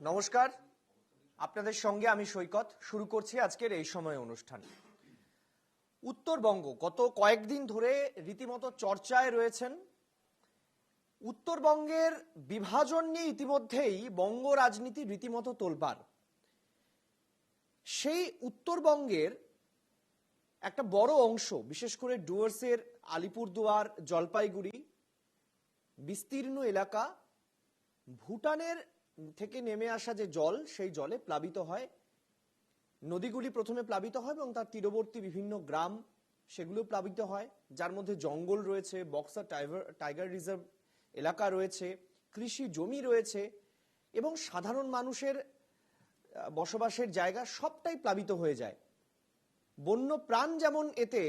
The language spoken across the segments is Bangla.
নমস্কার, আপনাদের সঙ্গে আমি সৈকত। শুরু করছি আজকের এই সময় অনুষ্ঠান। উত্তরবঙ্গ গত কয়েকদিন ধরে রীতিমতো চর্চায় রয়েছেন। উত্তরবঙ্গের বিভাজন নিয়ে ইতিমধ্যেই বঙ্গ রাজনীতি রীতিমতো তোলপাড়। সেই উত্তরবঙ্গের একটা বড় অংশ, বিশেষ করে ডুয়ার্সের আলিপুরদুয়ার, জলপাইগুড়ি বিস্তীর্ণ এলাকা, ভুটানের থেকে নেমে আসা যে জল, সেই জলে প্লাবিত হয়। নদীগুলি প্রথমে প্লাবিত হয় এবং তার তীরবর্তী বিভিন্ন গ্রাম সেগুলো প্লাবিত হয়, যার মধ্যে জঙ্গল রয়েছে, বক্সা টাইগার রিজার্ভ এলাকা রয়েছে, কৃষি জমি রয়েছে এবং সাধারণ মানুষের বসবাসের জায়গা সবটাই প্লাবিত হয়ে যায়। বন্য প্রাণ যেমন এতে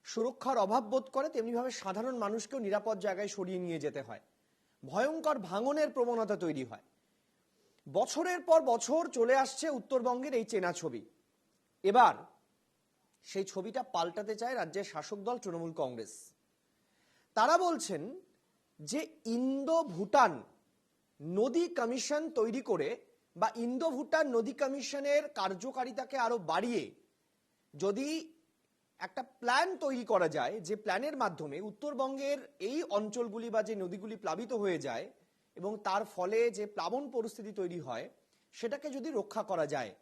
সুরক্ষার অভাব বোধ করে, তেমনিভাবে সাধারণ মানুষকেও নিরাপদ জায়গায় সরিয়ে নিয়ে যেতে হয়। ভয়ঙ্কর ভাঙনের প্রবণতা তৈরি হয়। বছরের পর বছর চলে আসছে উত্তরবঙ্গের এই চেনা ছবি। এবার সেই ছবিটা পাল্টাতে চায় রাজ্যের শাসক দল তৃণমূল কংগ্রেস। তারা বলছেন যে ইন্দো ভুটান নদী কমিশন তৈরি করে বা ইন্দো ভুটান নদী কমিশনের কার্যকারিতাকে আরো বাড়িয়ে যদি একটা প্ল্যান তৈরি করা যায়, যে প্ল্যানের মাধ্যমে উত্তরবঙ্গের এই অঞ্চলগুলি বা যে নদীগুলি প্লাবিত হয়ে যায় এবং তার ফলে যে প্লাবন পরিস্থিতি তৈরি হয়, সেটাকে যদি রক্ষা করা যায়।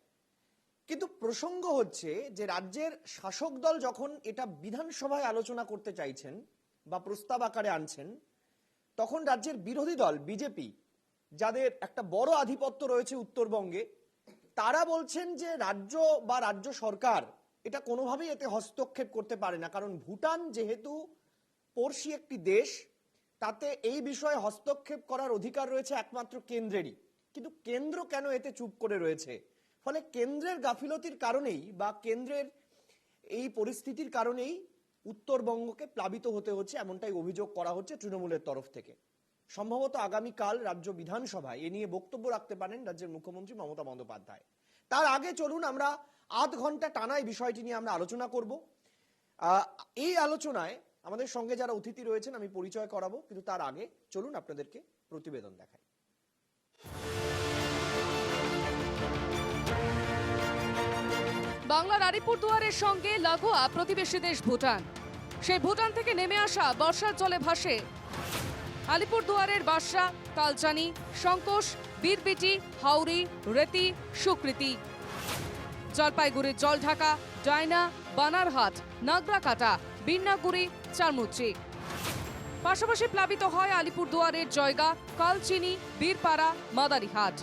কিন্তু প্রসঙ্গ হচ্ছে যে রাজ্যের শাসক দল যখন এটা বিধানসভায় আলোচনা করতে চাইছেন বা প্রস্তাব আকারে আনছেন, তখন রাজ্যের বিরোধী দল বিজেপি, যাদের একটা বড় আধিপত্য রয়েছে উত্তরবঙ্গে, তারা বলছেন যে রাজ্য বা রাজ্য সরকার এটা কোনোভাবেই এতে হস্তক্ষেপ করতে পারে না, কারণ ভুটান যেহেতু পড়শি একটি দেশ, তাতে এই বিষয়ে হস্তক্ষেপ করার অধিকার রয়েছে একমাত্র কেন্দ্রেরই। কিন্তু কেন্দ্র কেন এতে চুপ করে রয়েছে? ফলে কেন্দ্রের গাফিলতির কারণেই বা কেন্দ্রের এই পরিস্থিতির কারণেই উত্তরবঙ্গকে প্লাবিত হতে হচ্ছে, এমনটাই অভিযোগ করা হচ্ছে তৃণমূলের তরফ থেকে। সম্ভবত আগামীকাল রাজ্য বিধানসভায় এ নিয়ে বক্তব্য রাখতে পারেন রাজ্যের মুখ্যমন্ত্রী মমতা বন্দ্যোপাধ্যায়। তার আগে চলুন আমরা আধ ঘন্টা টানা এই বিষয়টি নিয়ে আমরা আলোচনা করব। এই আলোচনায় আমাদের সঙ্গে যারা অতিথি রয়েছেন আমি পরিচয় করাবো, কিন্তু তার আগে চলুন আপনাদেরকে প্রতিবেদন দেখাই। বাংলার আলিপুরদুয়ারের সঙ্গে লাগোয়া প্রতিবেশী দেশ ভুটান। সেই ভুটান থেকে নেমে আসা বর্ষার জলে ভাসে আলিপুরদুয়ারের বাসরা, কালচানি, শঙ্কোষ, বীরবিটি, হাওড়ি, রেতি, সুকৃতি। জলপাইগুড়ির জলঢাকা, ডায়না, বানারহাট, নাগরাকাটা, বিন্নাগুড়ি, চারমুচি। পাশাপাশি প্লাবিত হয় আলিপুরদুয়ারের জয়গা, কালচিনি, বীরপাড়া, মাদারিহাট।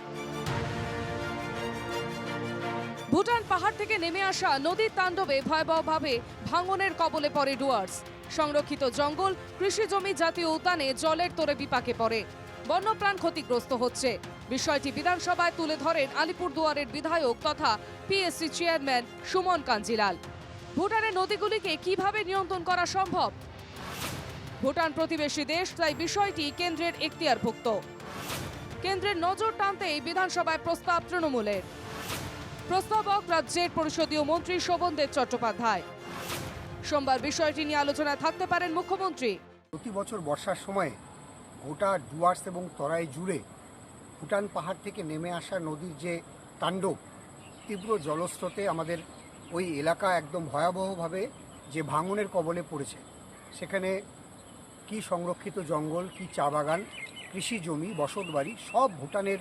ভুটান পাহাড় থেকে নেমে আসা নদীর তাণ্ডবে ভয়াবহভাবে ভাঙনের কবলে পড়ে ডুয়ার্স। সংরক্ষিত জঙ্গল, কৃষি জমি, জাতীয় উদ্যানে জলের তোড়ে বিপাকে পড়ে। বন্যপ্রাণ ক্ষতিগ্রস্ত হচ্ছে। বিষয়টি বিধানসভায় তুলে ধরেন আলিপুরদুয়ারের বিধায়ক তথা পিএসসি চেয়ারম্যান সুমন কাঞ্জিলাল। ভুটানের নদীগুলিকে কিভাবে নিয়ন্ত্রণ করা সম্ভব? ভুটান প্রতিবেশী দেশ, তাই বিষয়টি কেন্দ্রের এখতিয়ারভুক্ত। কেন্দ্রের নজর টানতে এই বিধানসভায় প্রস্তাব তৃণমূলের। প্রস্তাবক রাজ্যের পরিষদীয় মন্ত্রী শোভনদেব চট্টোপাধ্যায়। সোমবার বিষয়টি নিয়ে আলোচনায় থাকতে পারেন মুখ্যমন্ত্রী। প্রতি বছর বর্ষার সময় গোটা ডুয়ার্স এবং তরাই জুড়ে ভুটান পাহাড় থেকে নেমে আসা নদীর যে তাণ্ডব, তীব্র জলস্রোতে আমাদের ওই এলাকা একদম ভয়াবহভাবে যে ভাঙনের কবলে পড়েছে। সেখানে কি সংরক্ষিত জঙ্গল, কি চা বাগান, কৃষি জমি, বসতবাড়ি সব ভুটানের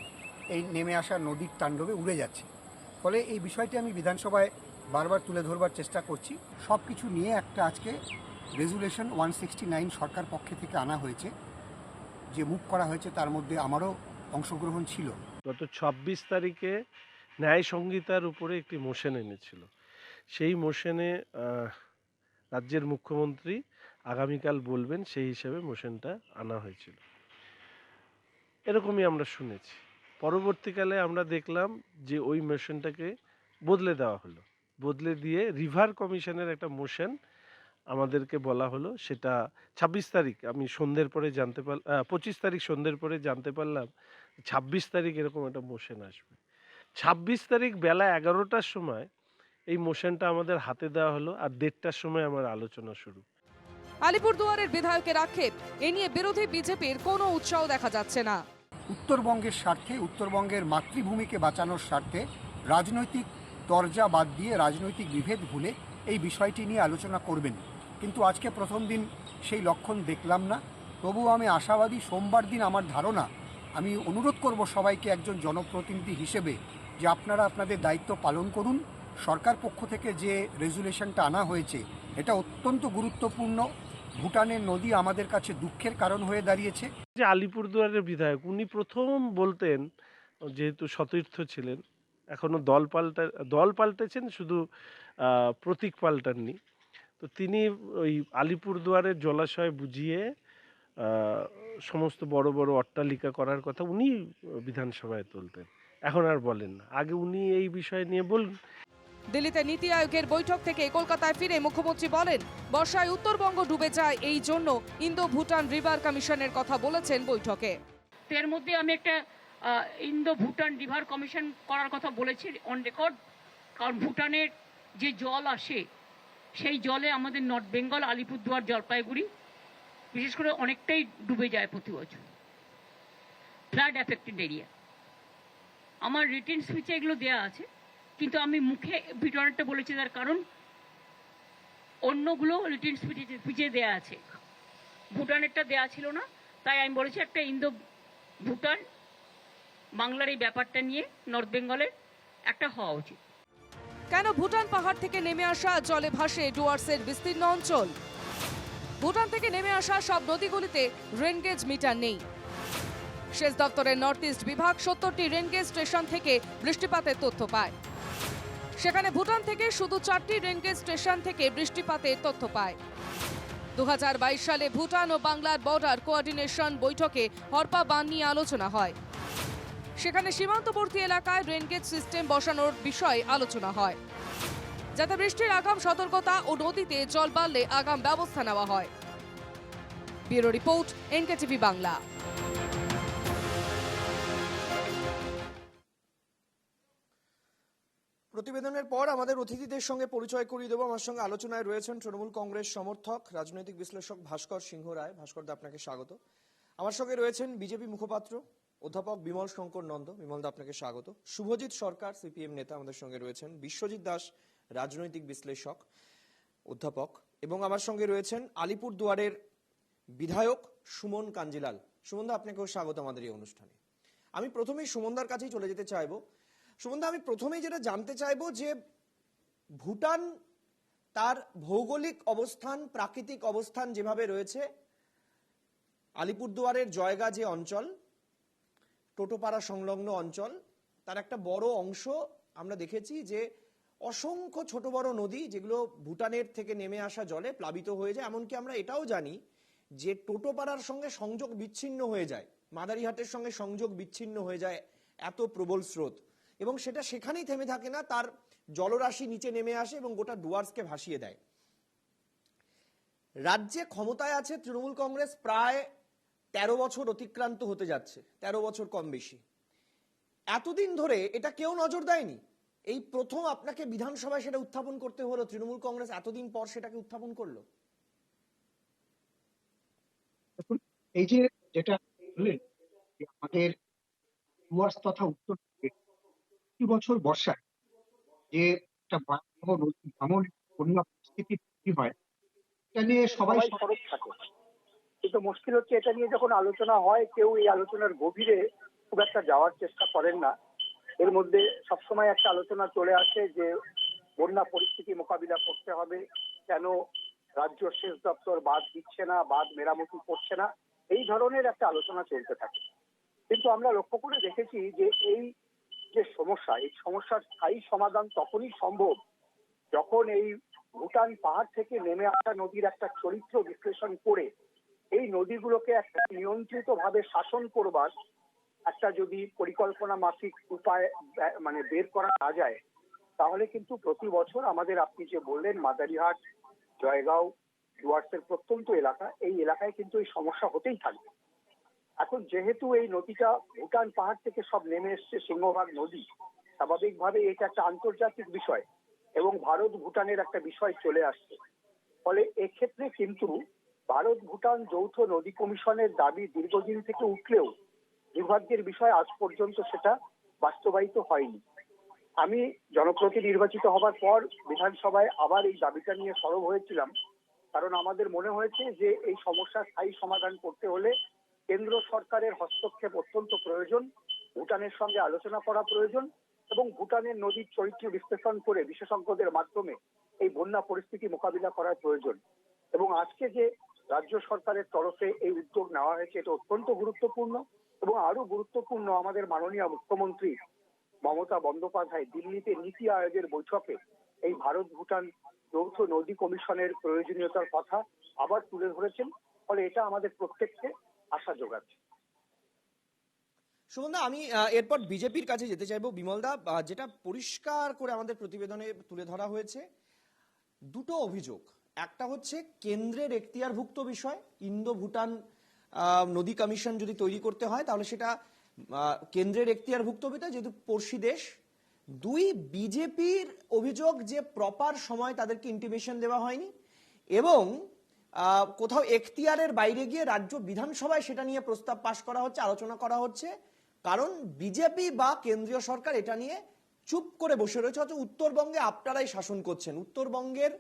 এই নেমে আসা নদীর তাণ্ডবে উড়ে যাচ্ছে। ফলে এই বিষয়টি আমি বিধানসভায় বারবার তুলে ধরবার চেষ্টা করছি। সব কিছু নিয়ে একটা আজকে রেজুলেশন 169 সরকার পক্ষে থেকে আনা হয়েছে, যে মুভ করা হয়েছে তার মধ্যে আমারও অংশগ্রহণ ছিল। গত 26 তারিখে ন্যায় সংহিতার উপরে একটি মোশন এনেছিল। সেই মোশনে রাজ্যের মুখ্যমন্ত্রী আগামীকাল বলবেন, সেই হিসাবে মোশনটা আনা হয়েছিল, এরকমই আমরা শুনেছি। পরবর্তীকালে আমরা দেখলাম যে ওই মোশনটাকে বদলে দেওয়া হলো, বদলে দিয়ে রিভার কমিশনের একটা মোশন আমাদেরকে বলা হলো। সেটা 26 তারিখ আমি সন্ধ্যের পরে জানতে পারলাম, 25 তারিখ সন্ধ্যের পরে জানতে পারলাম 26 তারিখ এরকম একটা মোশন আসবে। 26 তারিখ বেলা 11টার সময় এই মোশনটা আমাদের হাতে দেওয়া হলো, আর 1:30টার সময় আমার আলোচনা শুরু। আলিপুরদুয়ারের বিধায়কের আক্ষেপ, এ নিয়ে বিরোধী বিজেপির কোনো উৎসাহ দেখা যাচ্ছে না। উত্তরবঙ্গের স্বার্থে, উত্তরবঙ্গের মাতৃভূমিকে বাঁচানোর স্বার্থে রাজনৈতিক দরজা বাদ দিয়ে, রাজনৈতিক বিভেদ ভুলে এই বিষয়টি নিয়ে আলোচনা করবেন। কিন্তু আজকে প্রথম দিন সেই লক্ষণ দেখলাম না। তবুও আমি আশাবাদী, সোমবার দিন আমার ধারণা, আমি অনুরোধ করব সবাইকে একজন জনপ্রতিনিধি হিসেবে যে আপনারা আপনাদের দায়িত্ব পালন করুন। সরকার পক্ষ থেকে যে রেজুলেশনটা আনা হয়েছে এটা অত্যন্ত গুরুত্বপূর্ণ। ভুটানের নদী আমাদের কাছে দুঃখের কারণ হয়ে দাঁড়িয়েছে। যে আলিপুরদুয়ারের বিধায়ক, উনি প্রথম বলতেন, যেহেতু সতীর্থ ছিলেন, এখনো দল পাল্টেছেন, শুধু প্রতীক পাল্টাননি। তো তিনি ওই আলিপুরদুয়ারের জলাশয় বুঝিয়ে সমস্ত বড় বড় অট্টালিকা করার কথা উনি বিধানসভায় তুলতেন, এখন আর বলেন না। আগে উনি এই বিষয় নিয়ে বলুন। দিল্লিতে নীতি আয়োগের বৈঠক থেকে কলকাতায় ফিরে মুখ্যমন্ত্রী বলেন, বর্ষায় উত্তরবঙ্গ ডুবে যায়, এই জন্য ইন্দো ভুটান রিভার কমিশনের কথা বলেছেন বৈঠকে। এর মধ্যে আমি একটা ইন্দো ভুটান রিভার কমিশন করার কথা বলেছি অন রেকর্ড। কারণ ভুটানের যে জল আসে সেই জলে আমাদের নর্থ বেঙ্গল, আলিপুরদুয়ার, জলপাইগুড়ি বিশেষ করে অনেকটাই ডুবে যায় প্রতি বছর, ফ্লাড অ্যাফেক্টেড এরিয়া। আমার রিটেন স্পিচে এগুলো দেওয়া আছে, কিন্তু আমি মুখে ভুটানেরটা বলেছি, তার কারণ অন্যগুলো রিটেন স্পিচে দেওয়া আছে, ভুটানেরটা দেওয়া ছিল না। তাই আমি বলেছি একটা ইন্দো ভুটান বাংলার এই ব্যাপারটা নিয়ে নর্থ বেঙ্গলের একটা হওয়া উচিত। কেন ভুটান পাহাড় থেকে নেমে আসা জলে ভাসে ডুয়ার্সের বিস্তীর্ণ অঞ্চল? ভুটান থেকে নেমে আসা সব নদীগুলিতে রেনগেজ মিটার নেই। সেচ দপ্তরের নর্থ ইস্ট বিভাগ 70টি রেনগেজ স্টেশন থেকে বৃষ্টিপাতের তথ্য পায়। সেখানে ভুটান থেকে শুধু 4টি রেনগেজ স্টেশন থেকে বৃষ্টিপাতের তথ্য পায়। 2022 সালে ভুটান ও বাংলার বর্ডার কোঅর্ডিনেশন বৈঠকে হরপা বাঁধ নিয়ে আলোচনা হয়। সেখানে সীমান্তবর্তী এলাকায় রেনগেজ সিস্টেম বসানোর বিষয়ে আলোচনা হয়, যাতে বৃষ্টির আগাম সতর্কতা ও নদীতে জল বাড়লে আগাম ব্যবস্থা নেওয়া হয়। Bureau report, NKTV Bangla. প্রতিবেদনের পর আমাদের অতিথিদের সঙ্গে পরিচয় করিয়ে দেবো। আমার সঙ্গে আলোচনায় রয়েছেন তৃণমূল কংগ্রেস সমর্থক, রাজনৈতিক বিশ্লেষক ভাস্কর সিংহ রায়। ভাস্করদা, আপনাকে স্বাগত। আমার সঙ্গে রয়েছেন বিজেপি মুখপাত্র অধ্যাপক বিমল শঙ্কর নন্দ। বিমলদা, আপনাকে স্বাগত। শুভজিৎ সরকার, সিপিএম নেতা, আমাদের সঙ্গে রয়েছেন। বিশ্বজিৎ দাস, রাজনৈতিক বিশ্লেষক, অধ্যাপক। এবং আমার সঙ্গে রয়েছেন আলিপুরদুয়ারের বিধায়ক সুমন কাঞ্জিলাল। সুমনদা, আপনাকেও স্বাগত আমাদের এই অনুষ্ঠানে। আমি প্রথমেই সুমনদার কাছেই চলে যেতে চাইবো। সুমনদা, আমি প্রথমেই যেটা জানতে চাইবো যে ভুটান তার ভৌগোলিক অবস্থান, প্রাকৃতিক অবস্থান যেভাবে রয়েছে, আলিপুরদুয়ারের জয়গা যে অঞ্চল, টোটোপাড়া সংলগ্ন অঞ্চল, তার একটা বড় অংশ আমরা দেখেছি যে অসংখ্য ছোট বড় নদী, যেগুলো ভুটানের থেকে নেমে আসা জলে প্লাবিত হয়ে যায়। এমনকি আমরা এটাও জানি যে টোটোপাড়ার সঙ্গে সংযোগ বিচ্ছিন্ন হয়ে যায়, মাদারিহাটের সঙ্গে সংযোগ বিচ্ছিন্ন হয়ে যায়, এত প্রবল স্রোত। এবং সেটা সেখানেই থেমে থাকে না, তার জলরাশি নিচে নেমে আসে এবং গোটা ডুয়ার্সকে ভাসিয়ে দেয়। রাজ্যে ক্ষমতায় আছে তৃণমূল কংগ্রেস প্রায় 13 বছর অতিক্রান্ত হতে যাচ্ছে, 13 বছর কম বেশি। এতদিন ধরে এটা কেউ নজর দেয়নি। এই প্রথম আপনাকে বিধানসভায় সেটা উত্থাপন করতে হলো, তৃণমূল কংগ্রেস এতদিন পর সেটাকে উত্থাপন করলো। এই যে যেটা বললেন, আমাদের ডুয়ার্স তথা উত্তর প্রতি বছর বর্ষায় যে একটা ভয়াবহ নদী ভাঙন, বন্যা পরিস্থিতি তৈরি হয়, এটা নিয়ে সবাই সরব থাকে। কিন্তু মুশকিল হচ্ছে, এটা নিয়ে যখন আলোচনা হয়, কেউ এই আলোচনার গভীরে খুব একটা যাওয়ার চেষ্টা করেন না। এর মধ্যে সবসময় একটা আলোচনা চলে আসে যে বন্যা পরিস্থিতি মোকাবিলা করতে হবে, কেন রাজ্য সেচ দপ্তর বাঁধ দিচ্ছে না, বাঁধ মেরামতি করছে না, এই ধরনের একটা আলোচনা চলতে থাকে। কিন্তু আমরা লক্ষ্য করে দেখেছি যে এই যে সমস্যা, এই সমস্যার স্থায়ী সমাধান তখনই সম্ভব যখন এই ভুটান পাহাড় থেকে নেমে আসা নদীর একটা চরিত্র বিশ্লেষণ করে এই নদীগুলোকে একটা নিয়ন্ত্রিত ভাবে শাসন করবার একটা যদি পরিকল্পনা মাফিক উপায় মানে বের করা না যায়, তাহলে কিন্তু প্রতি বছর আমাদের, আপনি যে বললেন মাদারিহাট, জয়গাঁও, ডুয়ার্সের প্রত্যন্ত এলাকা, এই এলাকায় কিন্তু এই সমস্যা হতেই থাকবে। এখন যেহেতু এই নদীটা ভুটান পাহাড় থেকে সব নেমে এসছে, সিংহভাগ নদী, স্বাভাবিকভাবে এটা একটা আন্তর্জাতিক বিষয় এবং ভারত ভুটানের একটা বিষয় চলে আসছে। ফলে এক্ষেত্রে কিন্তু ভারত ভুটান যৌথ নদী কমিশনের দাবি দীর্ঘদিন থেকে উঠলেও দুর্ভাগ্যের বিষয় আজ পর্যন্ত সেটা বাস্তবায়িত হয়নি। আমি জনপ্রতিনিধি নির্বাচিত হবার পর বিধানসভায় আবার এই দাবিটা নিয়ে সরব হয়েছিলাম, কারণ আমাদের মনে হয়েছে যে এই সমস্যার স্থায়ী সমাধান করতে হলে কেন্দ্র সরকারের হস্তক্ষেপ অত্যন্ত প্রয়োজন, ভুটানের সঙ্গে আলোচনা করা প্রয়োজন এবং ভুটানের নদীর চরিত্র বিশ্লেষণ করে বিশেষজ্ঞদের মাধ্যমে এই বন্যা পরিস্থিতি মোকাবিলা করার প্রয়োজন। এবং আজকে যে রাজ্য সরকারের তরফে এই উদ্যোগ নেওয়া হয়েছে এটা অত্যন্ত গুরুত্বপূর্ণ এবং আরো গুরুত্বপূর্ণ আমাদের মাননীয় মুখ্যমন্ত্রী মমতা বন্দ্যোপাধ্যায় দিল্লিতে নীতি আয়োগের বৈঠকে এই ভারত ভুটান যৌথ নদী কমিশনের প্রয়োজনীয়তার কথা আবার তুলে ধরেছেন। ফলে এটা আমাদের প্রত্যেককে আশা যোগাচ্ছে। সুমনদা, আমি এরপর বিজেপির কাছে যেতে চাইবো। বিমলদা, যেটা পরিষ্কার করে আমাদের প্রতিবেদনে তুলে ধরা হয়েছে, দুটো অভিযোগ। একটা হচ্ছে কেন্দ্রের এখতিয়ারভুক্ত বিষয়, ইন্দো ভুটান নদী কমিশন যদি তৈরি করতে হয় তাহলে সেটা কেন্দ্রের এখতিয়ারভুক্ত বিষয়, যেহেতু পড়শি দেশ। দুই, বিজেপির অভিযোগ যে প্রপার সময় তাদেরকে ইন্টিমেশন দেওয়া হয়নি এবং কোথাও এখতিয়ারের বাইরে গিয়ে রাজ্য বিধানসভায় সেটা নিয়ে প্রস্তাব পাশ করা হচ্ছে, আলোচনা করা হচ্ছে, কারণ বিজেপি বা কেন্দ্রীয় সরকার এটা নিয়ে চুপ করে বসে রয়েছে। অথচ উত্তরবঙ্গে আপনারাই শাসন করছেন, উত্তরবঙ্গের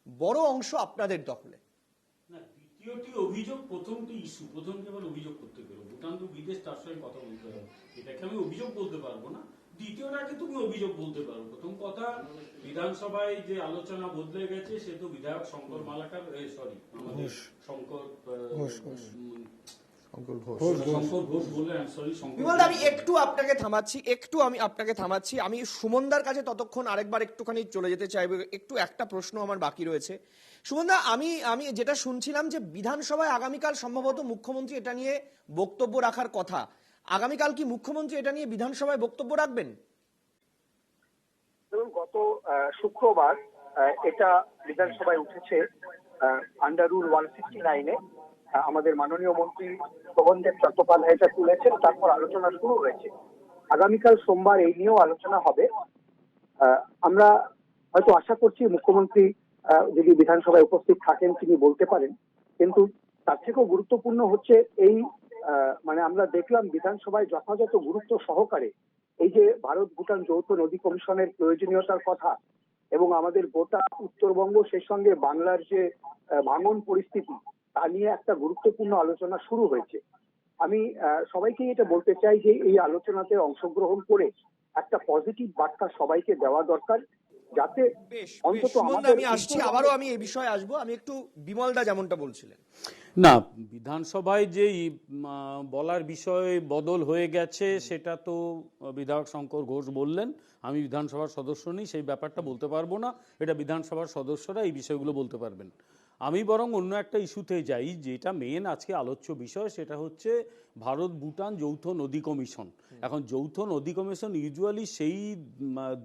বড় অংশ আপনাদের দখলে। না, দ্বিতীয়টি অভিযোগ, প্রথমটি ইস্যু। প্রথম কেবল অভিযোগ করতে পারো, ভুটান তো বিদেশ, তার সঙ্গে কথা বলতে হবে, এটাকে আমি অভিযোগ বলতে পারবো না। দ্বিতীয়টাকে তুমি অভিযোগ বলতে পারো। প্রথম কথা, বিধানসভায় যে আলোচনা বদলে গেছে সে তো বিধায়ক শঙ্কর মালাকার, সরি আমাদের শঙ্কর ঘোষ বলে, সরি বিমলদা, আমি একটু আপনাকে থামাচ্ছি। আমি সুমনদার কাছে ততক্ষণ আরেকবার একটুখানি চলে যেতে চাইবো। একটা প্রশ্ন আমার বাকি রয়েছে। সুমনদা, আমি যেটা শুনছিলাম যে বিধানসভায় আগামীকাল সম্ভবত মুখ্যমন্ত্রী এটা নিয়ে বক্তব্য রাখার কথা। আগামীকাল কি মুখ্যমন্ত্রী এটা নিয়ে বিধানসভায় বক্তব্য রাখবেন? দেখুন, গত শুক্রবার এটা বিধানসভায় উঠেছে আন্ডার রুল 169-এ। আমাদের মাননীয় মন্ত্রী শোভনদেব চট্টোপাধ্যায় এটা তুলেছেন, তারপর আলোচনা শুরু হয়েছে। আগামীকাল সোমবার এই নিয়েও আলোচনা হবে। আমরা হয়তো আশা করছি মুখ্যমন্ত্রী যদি বিধানসভায় উপস্থিত থাকেন তিনি বলতে পারেন, কিন্তু তার থেকেও গুরুত্বপূর্ণ হচ্ছে এই মানে আমরা দেখলাম বিধানসভায় যথাযথ গুরুত্ব সহকারে এই যে ভারত ভুটান যৌথ নদী কমিশনের প্রয়োজনীয়তার কথা এবং আমাদের গোটা উত্তরবঙ্গ সেই সঙ্গে বাংলার যে ভাঙন পরিস্থিতি তা নিয়ে একটা গুরুত্বপূর্ণ আলোচনা শুরু হয়েছে। আমি সবাইকে এটা বলতে চাই যে এই আলোচনাতে অংশগ্রহণ করে একটা পজিটিভ বার্তা সবাইকে দেওয়া দরকার, যাতে অন্তত আমি আসছি, আবারও আমি এই বিষয়ে আসবো। আমি একটু বিমলদা যেমনটা বলছিলেন, না, বিধানসভায় যে বলার বিষয় বদল হয়ে গেছে সেটা তো বিধায়ক শঙ্কর ঘোষ বললেন। আমি বিধানসভার সদস্য নই, সেই ব্যাপারটা বলতে পারবো না। এটা বিধানসভার সদস্যরা এই বিষয়গুলো বলতে পারবেন। আমি বরং অন্য একটা ইস্যুতে যাই, যেটা মেন আজকে আলোচ্য বিষয়, সেটা হচ্ছে ভারত ভুটান যৌথ নদী কমিশন। এখন যৌথ নদী কমিশন ইউজুয়ালি সেই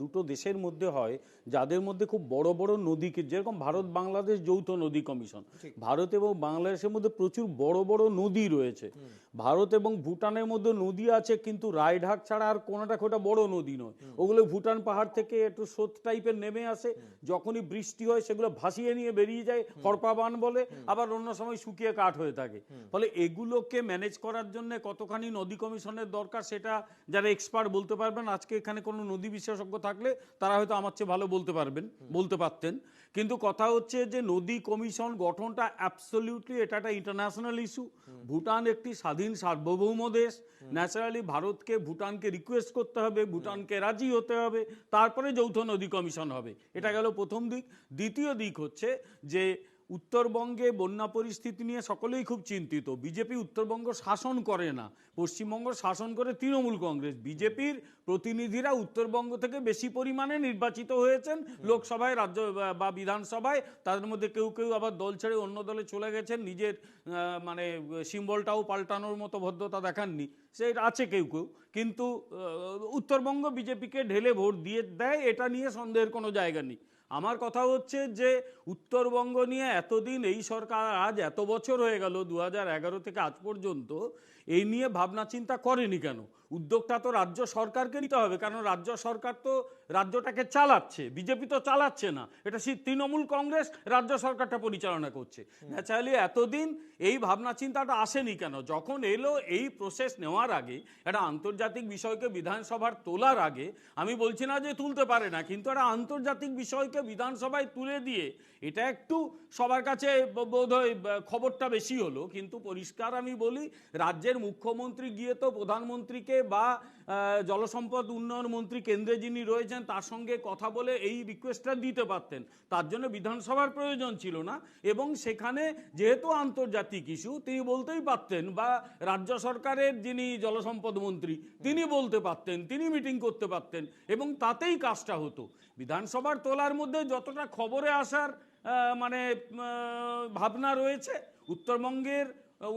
দুটো দেশের মধ্যে হয় যাদের মধ্যে খুব বড় বড় নদীকে, যেরকম ভারত বাংলাদেশ যৌথ নদী কমিশন, ভারত এবং বাংলাদেশের মধ্যে প্রচুর বড় বড় নদী রয়েছে। ভারত এবং ভুটানের মধ্যে নদী আছে, কিন্তু রায়ঢাক ছাড়া আর কোনোটা কোটা বড় নদী নয়। ওগুলো ভুটান পাহাড় থেকে একটু স্রোত টাইপের নেমে আসে, যখনই বৃষ্টি হয় সেগুলো ভাসিয়ে নিয়ে বেরিয়ে যায়, খড়পাবান বলে, আবার অন্য সময় শুকিয়ে কাঠ হয়ে থাকে। ফলে এগুলোকে ম্যানেজ করার জন্য কতখানি নদী কমিশনের দরকার সেটা যারা এক্সপার্ট বলতে পারবেন। আজকে এখানে কোনো নদী বিশেষজ্ঞ থাকলে তারা হয়তো আমার চেয়ে ভালো বলতে পারতেন। কিন্তু কথা হচ্ছে যে নদী কমিশন গঠনটা অ্যাবসলিউটলি এটা একটা ইন্টারন্যাশনাল ইস্যু। ভুটান একটি স্বাধীন সার্বভৌম দেশ। ন্যাচারালি ভারতকে ভুটানকে রিকোয়েস্ট করতে হবে, ভুটানকে রাজি হতে হবে, তারপরে যৌথ নদী কমিশন হবে। এটা গেল প্রথম দিক। দ্বিতীয় দিক হচ্ছে যে উত্তরবঙ্গে বন্যা পরিস্থিতি নিয়ে সকলেই খুব চিন্তিত। বিজেপি উত্তরবঙ্গ শাসন করে না, পশ্চিমবঙ্গ শাসন করে তৃণমূল কংগ্রেস। বিজেপির প্রতিনিধিরা উত্তরবঙ্গ থেকে বেশি পরিমাণে নির্বাচিত হয়েছেন লোকসভায়, রাজ্য বা বিধানসভায়। তাদের মধ্যে কেউ কেউ আবার দল ছেড়ে অন্য দলে চলে গেছেন, নিজের মানে সিম্বলটাও পাল্টানোর মতো ভদ্রতা দেখাননি, সে আছে কেউ কেউ। কিন্তু উত্তরবঙ্গ বিজেপিকে ঢেলে ভোট দিয়ে দেয়, এটা নিয়ে সন্দেহের কোনো জায়গা নেই। আমার কথা হচ্ছে যে উত্তরবঙ্গ নিয়ে এতদিন এই সরকার, আজ এত বছর হয়ে গেল 2011 থেকে আজ পর্যন্ত এই নিয়ে ভাবনা চিন্তা করেনি কেন? উদ্যোগটা তো রাজ্য সরকারকে নিতে হবে, কারণ রাজ্য সরকার তো রাজ্যটাকে চালাচ্ছে, বিজেপি তো চালাচ্ছে না, এটা সেই তৃণমূল কংগ্রেস রাজ্য সরকারটা পরিচালনা করছে। ন্যাচারালি এতদিন এই ভাবনা চিন্তাটা আসেনি কেন? যখন এলো এই প্রসেস নেওয়ার আগে, একটা আন্তর্জাতিক বিষয়কে বিধানসভার তোলার আগে, আমি বলছি না যে তুলতে পারে না, কিন্তু একটা আন্তর্জাতিক বিষয়কে বিধানসভায় তুলে দিয়ে এটা একটু সবার কাছে বোধহয় খবরটা বেশি হলো। কিন্তু পরিষ্কার আমি বলি, রাজ্যের মুখ্যমন্ত্রী গিয়ে তো প্রধানমন্ত্রীকে বা জলসম্পদ উন্নয়ন মন্ত্রী কেন্দ্রে যিনি রয়েছেন তার সঙ্গে কথা বলে এই রিকোয়েস্টটা দিতে পারতেন, তার জন্য বিধানসভার প্রয়োজন ছিল না। এবং সেখানে যেহেতু আন্তর্জাতিক ইস্যু, তিনি বলতেই পারতেন, বা রাজ্য সরকারের যিনি জলসম্পদ মন্ত্রী তিনি বলতে পারতেন, তিনি মিটিং করতে পারতেন এবং তাতেই কাজটা হতো। বিধানসভার তোলার মধ্যে যতটা খবরে আসার মানে ভাবনা রয়েছে, উত্তরবঙ্গের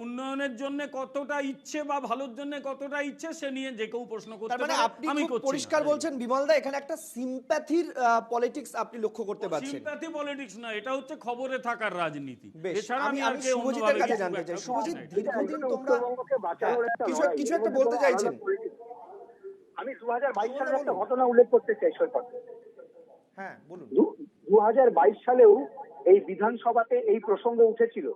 উন্নয়নের জন্য কতটা ইচ্ছে বা ভালোর জন্য কতটা ইচ্ছে, সে নিয়ে যে কেউ প্রশ্ন করতে তার মানে পারে। আপনি আমি খুব করছি পরিষ্কার বলছেন বিমলদা, এখানে একটা সিম্প্যাথির পলিটিক্স আপনি লক্ষ্য করতে পারছেন। সিম্প্যাথি পলিটিক্স না, এটা হচ্ছে খবরে থাকার রাজনীতি। বেশ, এছাড়া আমি আর কেউ শুভজিতের অন্যভাবে কাছে কিছু জানতে চাই। ব্যাখ্যা শুভজিৎ, করতে চাই না। দীর্ঘদিন তোমরা উত্তরবঙ্গকে বাঁচানোর একটা লড়াই, কিছু একটা বলতে চাইছেন। আমি 2022 সালের একটা ঘটনা উল্লেখ করতে চাই সৈকত। হ্যাঁ বলুন। 2022 সালেও এই বিধানসভাতে এই প্রসঙ্গ উঠেছিল,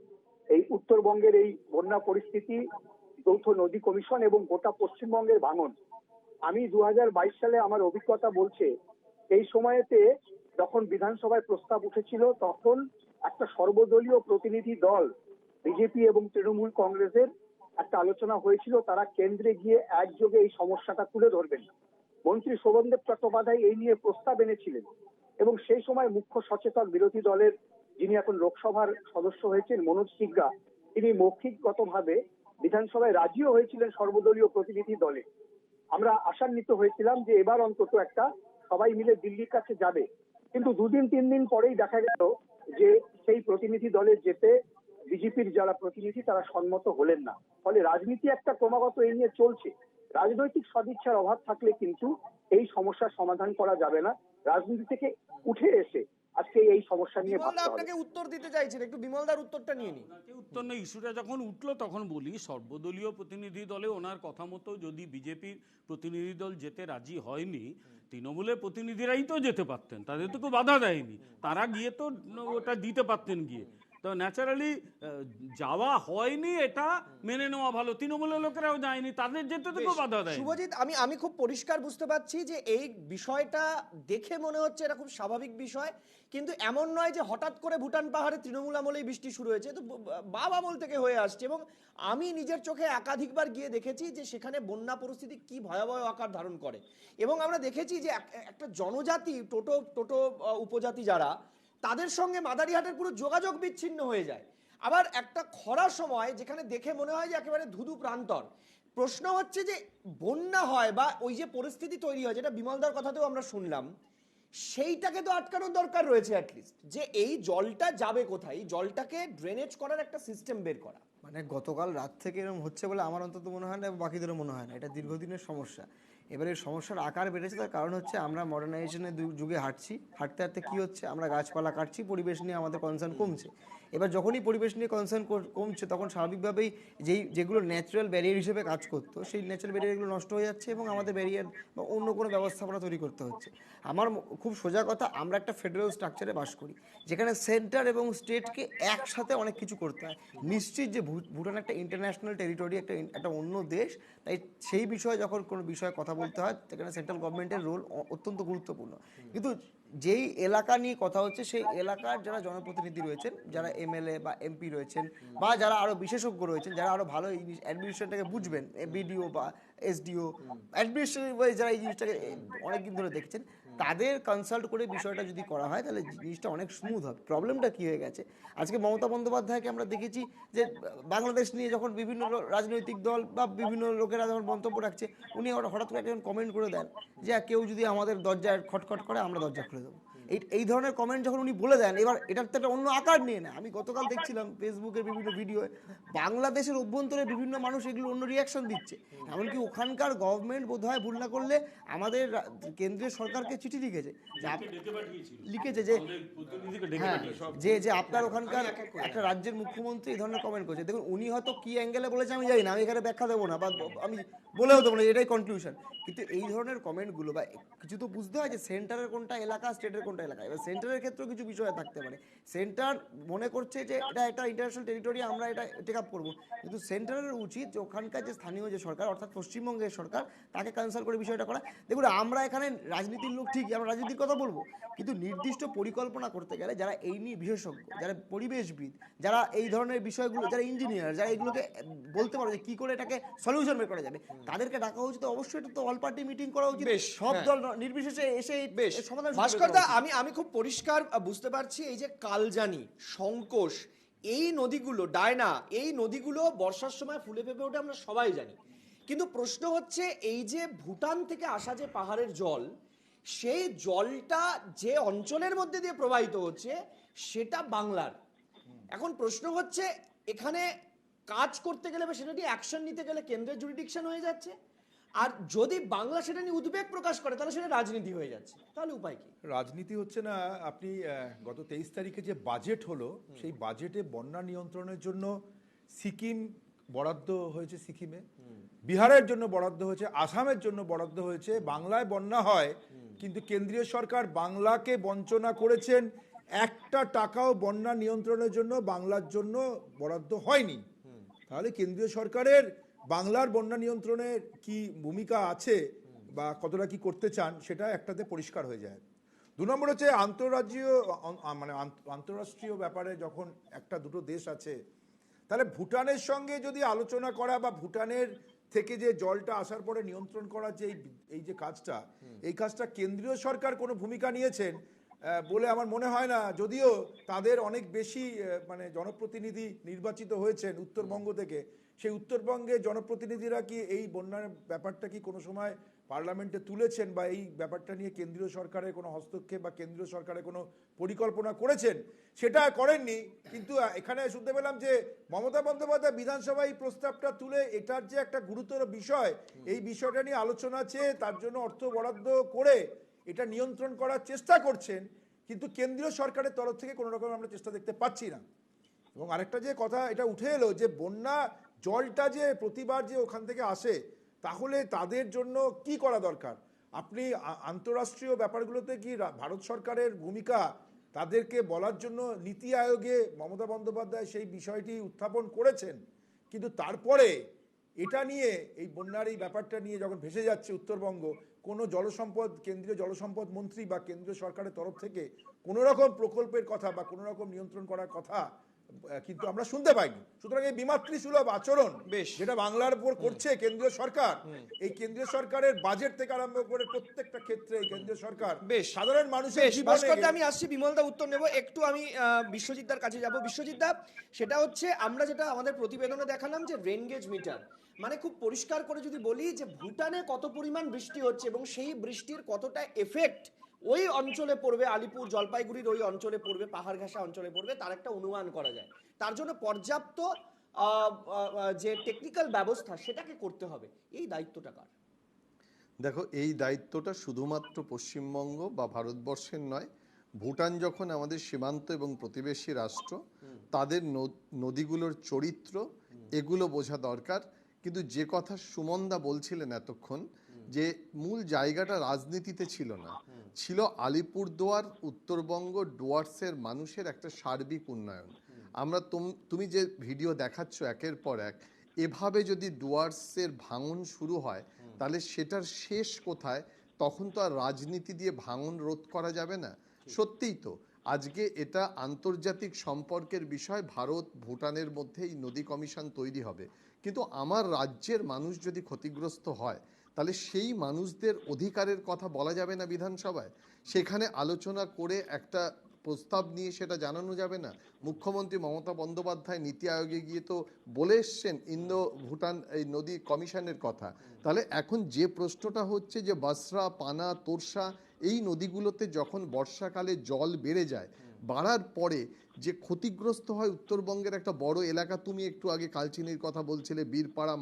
এই উত্তরবঙ্গের এই বন্যা পরিস্থিতি, যৌথ নদী কমিশন এবং গোটা পশ্চিমবঙ্গের ভাঙন। আমি 2022 সালে আমার অভিজ্ঞতা বলছে, এই সময়েতে যখন বিধানসভায় প্রস্তাব উঠেছিল তখন একটা সর্বদলীয় প্রতিনিধি দল বিজেপি এবং তৃণমূল কংগ্রেসের একটা আলোচনা হয়েছিল, তারা কেন্দ্রে গিয়ে একযোগে এই সমস্যাটা তুলে ধরবেন। মন্ত্রী শোভনদেব চট্টোপাধ্যায় এই নিয়ে প্রস্তাব এনেছিলেন এবং সেই সময় মুখ্য সচেতক বিরোধী দলের, যিনি এখন লোকসভার সদস্য হয়েছেন, মনোজ সিগরা, তিনি মৌখিকগতভাবে বিধানসভায় রাজিও হয়েছিলেন সর্বদলীয় প্রতিনিধি দলে। আমরা আশান্বিত হয়েছিলাম যে এবার অন্তত একটা সবাই মিলে দিল্লির কাছে যাবে, কিন্তু 2-3 দিন পরেই দেখা গেল যে সেই প্রতিনিধি দলে যেতে বিজেপির যারা প্রতিনিধি তারা সম্মত হলেন না। ফলে রাজনীতি একটা ক্রমাগত এই নিয়ে চলছে। রাজনৈতিক সদিচ্ছার অভাব থাকলে কিন্তু এই সমস্যার সমাধান করা যাবে না। রাজনীতি থেকে উঠে এসে আজকে এই সমস্যা নিয়ে বিমলদা ভাবতে হবে। আপনাকে উত্তর দিতে চাইছেন, একটু বিমলদার উত্তরটা নিয়ে নিন। উত্তর নেই, ইস্যুটা যখন উঠলো তখন বলি, সর্বদলীয় প্রতিনিধি দলে ওনার কথা মতো যদি বিজেপির প্রতিনিধি দল যেতে রাজি হয়নি, তৃণমূলের প্রতিনিধিরাই তো যেতে পারতেন, তাদের তো কেউ বাধা দেয়নি, তারা গিয়ে তো ওটা দিতে পারতেন গিয়ে। তো ন্যাচারালি যাওয়া হয়নি, এটা মেনে নেওয়া ভালো। তৃণমূলের লোকেরাও যায়নি, তাদের যেতে তো কেউ বাধা দেয়। শুভজিৎ, আমি খুব পরিষ্কার বুঝতে পারছি যে এই বিষয়টা দেখে মনে হচ্ছে এটা খুব স্বাভাবিক বিষয়, কিন্তু এমন নয় যে হঠাৎ করে ভুটান পাহাড়ে তৃণমূল আমলেই বৃষ্টি শুরু হয়েছে, তো বাবা আমল থেকে হয়ে আসছে। এবং আমি নিজের চোখে একাধিকবার গিয়ে দেখেছি যে সেখানে বন্যা পরিস্থিতি কি ভয়াবহ আকার ধারণ করে। এবং আমরা দেখেছি যে একটা জনজাতি, টোটো উপজাতি যারা, তাদের সঙ্গে মাদারিহাটের পুরো যোগাযোগ বিচ্ছিন্ন হয়ে যায়। আবার একটা খরার সময় যেখানে দেখে মনে হয় যে একেবারে ধুধু প্রান্তর। প্রশ্ন হচ্ছে যে বন্যা হয় বা ওই যে পরিস্থিতি তৈরি হয়, যেটা বিমলদার কথাতেও আমরা শুনলাম, সেইটাকে তো আটকানোর দরকার রয়েছে অ্যাটলিস্ট, যে এই জলটা যাবে কোথায়, এই জলটাকে ড্রেনেজ করার একটা সিস্টেম বের করা। মানে গতকাল রাত থেকে এরকম হচ্ছে বলে আমার অন্তত মনে হয় না, বাকিদেরও মনে হয় না, এটা দীর্ঘদিনের সমস্যা। এবার এই সমস্যার আকার বেড়েছে, তার কারণ হচ্ছে আমরা মডার্নাইজেশনের যুগে হাঁটছি, হাঁটতে হাঁটতে কী হচ্ছে, আমরা গাছপালা কাটছি, পরিবেশ নিয়ে আমাদের কনসার্ন কমছে। এবার যখনই পরিবেশ নিয়ে কনসার্ন কমছে তখন স্বাভাবিকভাবেই যেগুলো ন্যাচারাল ব্যারিয়ার হিসেবে কাজ করতো, সেই ন্যাচারাল ব্যারিয়ারগুলো নষ্ট হয়ে যাচ্ছে এবং আমাদের ব্যারিয়ার বা অন্য কোনো ব্যবস্থাপনা তৈরি করতে হচ্ছে। আমার খুব সোজা কথা, আমরা একটা ফেডারেল স্ট্রাকচারে বাস করি যেখানে সেন্টার এবং স্টেটকে একসাথে অনেক কিছু করতে হয়। নিশ্চিত যে ভুটান একটা ইন্টারন্যাশনাল টেরিটরি, একটা অন্য দেশ, তাই সেই বিষয়ে যখন কোনো বিষয়ে কথা বলতে হয় সেখানে সেন্ট্রাল গভর্নমেন্টের রোল অত্যন্ত গুরুত্বপূর্ণ। কিন্তু যেই এলাকা নিয়ে কথা হচ্ছে সেই এলাকার যারা জনপ্রতিনিধি রয়েছেন, যারা এমএলএ বা এমপি রয়েছেন, বা যারা আরও বিশেষজ্ঞ রয়েছেন, যারা আরও ভালো অ্যাডমিনিস্ট্রেশনটাকে বুঝবেন, বিডিও বা এসডিও অ্যাডমিনিস্ট্রেটিভ ওয়াইজ যারা এই জিনিসটাকে অনেকদিন ধরে দেখছেন, তাদের কনসাল্ট করে বিষয়টা যদি করা হয় তাহলে জিনিসটা অনেক স্মুথ হবে। প্রবলেমটা কী হয়ে গেছে, আজকে মমতা বন্দ্যোপাধ্যায়কে আমরা দেখেছি যে বাংলাদেশ নিয়ে যখন বিভিন্ন রাজনৈতিক দল বা বিভিন্ন লোকেরা যখন মন্তব্য রাখছে, উনি হঠাৎ করে একজন কমেন্ট করে দেন যে কেউ যদি আমাদের দরজায় খটখট করে আমরা দরজা খুলে দেবো। এই ধরনের কমেন্ট যখন উনি বলে দেন, এবার এটার তো একটা অন্য আকার নিয়ে নেয়। আমি গতকাল দেখছিলাম ফেসবুকের বিভিন্ন ভিডিও, বাংলাদেশের অভ্যন্তরে বিভিন্ন মানুষ এগুলো অন্য রিয়াকশন দিচ্ছে। এমনকি ওখানকার গভর্নমেন্ট বোধহয় ভুল না করলে আমাদের কেন্দ্রীয় সরকারকে চিঠি লিখেছে যে হ্যাঁ, যে আপনার ওখানকার একটা রাজ্যের মুখ্যমন্ত্রী এই ধরনের কমেন্ট করছে। দেখুন, উনি হয়তো কি অ্যাঙ্গেলে বলেছে আমি জানি না, আমি এখানে ব্যাখ্যা দেবো না, বা আমি বলেও দেবো না, এটাই কনক্লুশন। কিন্তু এই ধরনের কমেন্টগুলো বা কিছু তো বুঝতে হয় যে সেন্টারের কোনটা এলাকা, স্টেটের কোনটা এলাকা। এবার সেন্টারের ক্ষেত্রেও কিছু বিষয় থাকতে পারে। সেন্টার মনে করছে যে এটা একটা ইন্টারন্যাশনাল টেরিটরি, আমরা এটা টেক আপ করবো, কিন্তু সেন্টারের উচিত যে ওখানকার যে স্থানীয় যে সরকার, অর্থাৎ পশ্চিমবঙ্গের সরকার, তাকে কনসাল্ট করে বিষয়টা করা। দেখুন, আমরা এখানে রাজনীতির লোক ঠিকই, আমরা রাজনীতির কথা বলবো, কিন্তু নির্দিষ্ট পরিকল্পনা করতে গেলে যারা এই নিয়ে বিশেষজ্ঞ, যারা পরিবেশবিদ, যারা এই ধরনের বিষয়গুলো, যারা ইঞ্জিনিয়ার, যারা এগুলোকে বলতে পারবে যে কি করে এটাকে সলিউশন বের করা যাবে, তাদেরকে ডাকা উচিত। অবশ্যই এটা তো অল পার্টি মিটিং করা উচিত, সব দল নির্বিশেষে এসে সমাধান। ভাস্করদা, আমি খুব পরিষ্কার বুঝতে পারছি এই যে কালজানি, সংকোষ, এই নদীগুলো, ডায়না, এই নদীগুলো বর্ষার সময় ফুলে ফেপে ওঠে, আমরা সবাই জানি। কিন্তু প্রশ্ন হচ্ছে এই যে ভুটান থেকে আসা যে পাহাড়ের জল, সেই জলটা যে অঞ্চলের মধ্যে দিয়ে প্রবাহিত হচ্ছে সেটা বাংলার। এখন প্রশ্ন হচ্ছে এখানে কাজ করতে গেলে বা সেটা নিয়ে অ্যাকশন নিতে গেলে কেন্দ্রের জুরিডিকশন হয়ে যাচ্ছে, আর যদি বাংলা সেটা নিয়ে উদ্বেগ প্রকাশ করে তাহলে সেটা রাজনীতি হয়ে যাচ্ছে। তাহলে উপায় কি? রাজনীতি হচ্ছে না। আপনি গত 23 তারিখে যে বাজেট হলো, সেই বাজেটে বন্যা নিয়ন্ত্রণের জন্য সিকিম বরাদ্দ হয়েছে, সিকিমে বিহারের জন্য বরাদ্দ হয়েছে, আসামের জন্য বরাদ্দ হয়েছে। বাংলায় বন্যা হয়, কিন্তু কেন্দ্রীয় সরকার বাংলাকে বঞ্চনা করেছেন। একটা টাকাও বন্যা নিয়ন্ত্রণের জন্য বাংলার জন্য বরাদ্দ হয়নি। তাহলে কেন্দ্রীয় সরকারের বাংলার বন্যা নিয়ন্ত্রণের কি ভূমিকা আছে বা কতটা কি করতে চান, সেটা একটাতে পরিষ্কার হয়ে যায়। 2 নম্বর হচ্ছে আন্তঃরাষ্ট্রীয় ব্যাপারে যখন একটা দুটো দেশ আছে, তাহলে ভুটানের সঙ্গে যদি আলোচনা করা বা ভুটানের থেকে যে জলটা আসার পরে নিয়ন্ত্রণ করা, যে এই যে কাজটা, এই কাজটা কেন্দ্রীয় সরকার কোনো ভূমিকা নিয়েছেন বলে আমার মনে হয় না। যদিও তাদের অনেক বেশি জনপ্রতিনিধি নির্বাচিত হয়েছেন উত্তরবঙ্গ থেকে, সেই উত্তরবঙ্গে জনপ্রতিনিধিরা কি এই বন্যার ব্যাপারটা কি কোনো সময় পার্লামেন্টে তুলেছেন বা এই ব্যাপারটা নিয়ে কেন্দ্রীয় সরকারের কোনো হস্তক্ষেপ বা কেন্দ্রীয় সরকারের কোনো পরিকল্পনা করেছেন? সেটা করেননি। কিন্তু এখানে শুনতে পেলাম যে মমতা বন্দ্যোপাধ্যায় বিধানসভায় এই প্রস্তাবটা তুলে এটার যে একটা গুরুতর বিষয়, এই বিষয়টা নিয়ে আলোচনা চেয়ে তার জন্য অর্থ বরাদ্দ করে এটা নিয়ন্ত্রণ করার চেষ্টা করছেন, কিন্তু কেন্দ্রীয় সরকারের তরফ থেকে কোনো রকম আমরা চেষ্টা দেখতে পাচ্ছি না। এবং আরেকটা যে কথা এটা উঠে এলো যে বন্যা জলটা যে প্রতিবার যে ওখান থেকে আসে, তাহলে তাদের জন্য কি করা দরকার? আপনি আন্তঃরাষ্ট্রীয় ব্যাপারগুলোতে কি ভারত সরকারের ভূমিকা তাদেরকে বলার জন্য নীতি আয়োগে মমতা বন্দ্যোপাধ্যায় সেই বিষয়টি উত্থাপন করেছেন, কিন্তু তারপরে এটা নিয়ে এই বন্যার এই ব্যাপারটা নিয়ে যখন ভেসে যাচ্ছে উত্তরবঙ্গ, কোনো জলসম্পদ, কেন্দ্রীয় জলসম্পদ মন্ত্রী বা কেন্দ্রীয় সরকারের তরফ থেকে কোনো রকম প্রকল্পের কথা বা কোনো রকম নিয়ন্ত্রণ করার কথা কিন্তু আমরা শুনতে পাইনি। সুতরাং এই বিমাতৃসুলভ আচরণ যেটা বাংলার উপর করছে কেন্দ্রীয় সরকার, এই কেন্দ্রীয় সরকারের বাজেট থেকে আরম্ভ করে প্রত্যেকটা ক্ষেত্রে এই কেন্দ্রীয় সরকার সাধারণ মানুষের জীবনে। আমি আসছি, বিমলদা উত্তর নেব। একটু আমি বিশ্বজিৎদার কাছে যাব। বিশ্বজিৎদা, সেটা হচ্ছে আমরা যেটা আমাদের প্রতিবেদনে দেখালাম যে রেনগেজ মিটার, মানে খুব পরিষ্কার করে যদি বলি যে ভুটানে কত পরিমাণ বৃষ্টি হচ্ছে এবং সেই বৃষ্টির কতটা এফেক্ট ওই অঞ্চলে পড়বে, আলিপুর জলপাইগুড়ির ওই অঞ্চলে পড়বে, পাহাড় ঘেঁষা অঞ্চলে পড়বে, তার একটা অনুমান করা যায়। তার জন্য পর্যাপ্ত যে টেকনিক্যাল ব্যবস্থা সেটাকে করতে হবে। এই দায়িত্বটা কার? দেখো, এই দায়িত্বটা শুধুমাত্র পশ্চিমবঙ্গ বা ভারতবর্ষের নয়। ভুটান যখন আমাদের সীমান্ত এবং প্রতিবেশী রাষ্ট্র, তাদের নদীগুলোর চরিত্র এগুলো বোঝা দরকার। কিন্তু যে কথা সুমনদা বলছিলেন এতক্ষণ, যে মূল জায়গাটা রাজনীতিতে ছিল না, ছিল আলিপুরদুয়ার, উত্তরবঙ্গ, ডুয়ার্সের মানুষের একটা সার্বিক উন্নয়ন। আমরা তুমি যে ভিডিও দেখাচ্ছ একের পর এক, এভাবে যদি ডুয়ার্সের ভাঙন শুরু হয় তাহলে সেটার শেষ কোথায়? তখন তো আর রাজনীতি দিয়ে ভাঙন রোধ করা যাবে না। সত্যিই তো আজকে এটা আন্তর্জাতিক সম্পর্কের বিষয়, ভারত ভুটানের মধ্যে এই নদী কমিশন তৈরি হবে, কিন্তু আমার রাজ্যের মানুষ যদি ক্ষতিগ্রস্ত হয় তাহলে সেই মানুষদের অধিকারের কথা বলা যাবে না বিধানসভায়? সেখানে আলোচনা করে একটা প্রস্তাব নিয়ে সেটা জানানো যাবে না? মুখ্যমন্ত্রী মমতা বন্দ্যোপাধ্যায় নীতি আয়োগে গিয়ে তো বলে এসছেন ইন্দো ভুটান এই নদী কমিশনের কথা। তাহলে এখন যে প্রশ্নটা হচ্ছে যে বাসরা, পানা, তোরসা এই নদীগুলোতে যখন বর্ষাকালে জল বেড়ে যায়, বাড়ার পরে যে ক্ষতিগ্রস্ত হয় উত্তরবঙ্গের একটা বড় এলাকা, তুমি একটু আগে কালচিনির কথা বলছিলে, বীরপাড়া,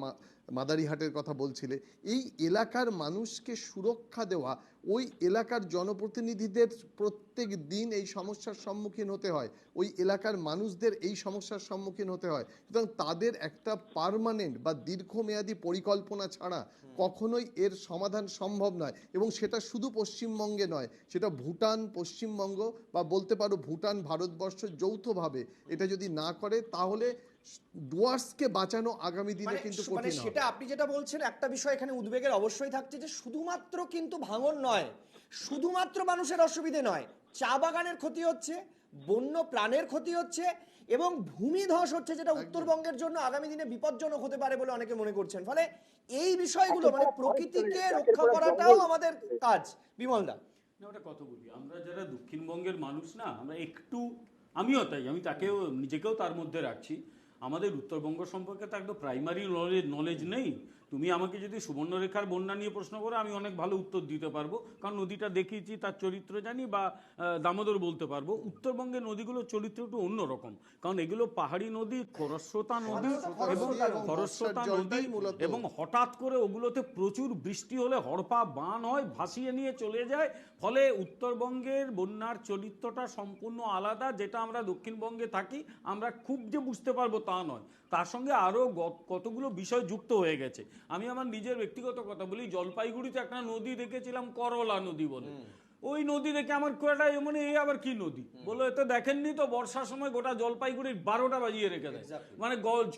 মাদারিহাটের কথা বলছিলে, এই এলাকার মানুষকে সুরক্ষা দেওয়া, ওই এলাকার জনপ্রতিনিধিদের প্রত্যেক দিন এই সমস্যার সম্মুখীন হতে হয়, ওই এলাকার মানুষদের এই সমস্যার সম্মুখীন হতে হয়। সুতরাং তাদের একটা পার্মানেন্ট বা দীর্ঘমেয়াদী পরিকল্পনা ছাড়া কখনোই এর সমাধান সম্ভব নয়। এবং সেটা শুধু পশ্চিমবঙ্গে নয়, সেটা ভুটান, পশ্চিমবঙ্গ বা বলতে পারো ভুটান, ভারতবর্ষ যৌথভাবে এটা যদি না করে, তাহলে ডুয়ার্সকে বাঁচানো আগামী দিনে কিন্তু মানে কঠিন হবে। সেটা আপনি যেটা বলছেন, একটা বিষয় এখানে উদ্বেগের অবশ্যই থাকছে যে শুধুমাত্র কিন্তু ভাঙন নয়, শুধুমাত্র মানুষের অসুবিধে নয়, চা বাগানের ক্ষতি হচ্ছে, বন্য প্রাণের ক্ষতি হচ্ছে এবং ভূমিধস হচ্ছে, যেটা উত্তরবঙ্গের জন্য আগামী দিনে বিপজ্জনক হতে পারে বলে অনেকে মনে করছেন। ফলে এই বিষয়গুলো মানে প্রকৃতিকে রক্ষা করাটাও আমাদের কাজ। বিমলদা, না, ওটা কথা বলি, আমরা যারা দক্ষিণবঙ্গের মানুষ না, আমরা একটু, আমিও তাই, আমি তাকেও নিজেকেও তার মধ্যে রাখছি, আমাদের উত্তরবঙ্গ সম্পর্কে তো একদম প্রাইমারি নলেজ নেই। তুমি আমাকে যদি সুবর্ণরেখার বন্যা নিয়ে প্রশ্ন করো, আমি অনেক ভালো উত্তর দিতে পারবো, কারণ নদীটা দেখিয়েছি, তার চরিত্র জানি, বা দামোদর বলতে পারবো। উত্তরবঙ্গের নদীগুলোর চরিত্র একটু অন্যরকম, কারণ এগুলো পাহাড়ি নদী, খরস্রোতা নদী এবং হঠাৎ করে ওগুলোতে প্রচুর বৃষ্টি হলে হড়পা বান হয়, ভাসিয়ে নিয়ে চলে যায়। ফলে উত্তরবঙ্গের বন্যার চরিত্রটা সম্পূর্ণ আলাদা, যেটা আমরা দক্ষিণবঙ্গে থাকি আমরা খুব যে বুঝতে পারবো তা নয়, তার সঙ্গে আরও কতগুলো বিষয় যুক্ত হয়ে গেছে। আমি আমার নিজের ব্যক্তিগত কথা বলি, জলপাইগুড়িতে একটা নদী দেখেছিলাম, করলা নদী বলে, ওই নদী দেখে আমার কোয়াটা মানে এই আবার কি নদী বলো, এত দেখেননি তো বর্ষার সময় গোটা জলপাইগুড়ির 12টা বাজিয়ে রেখে দেয়। মানে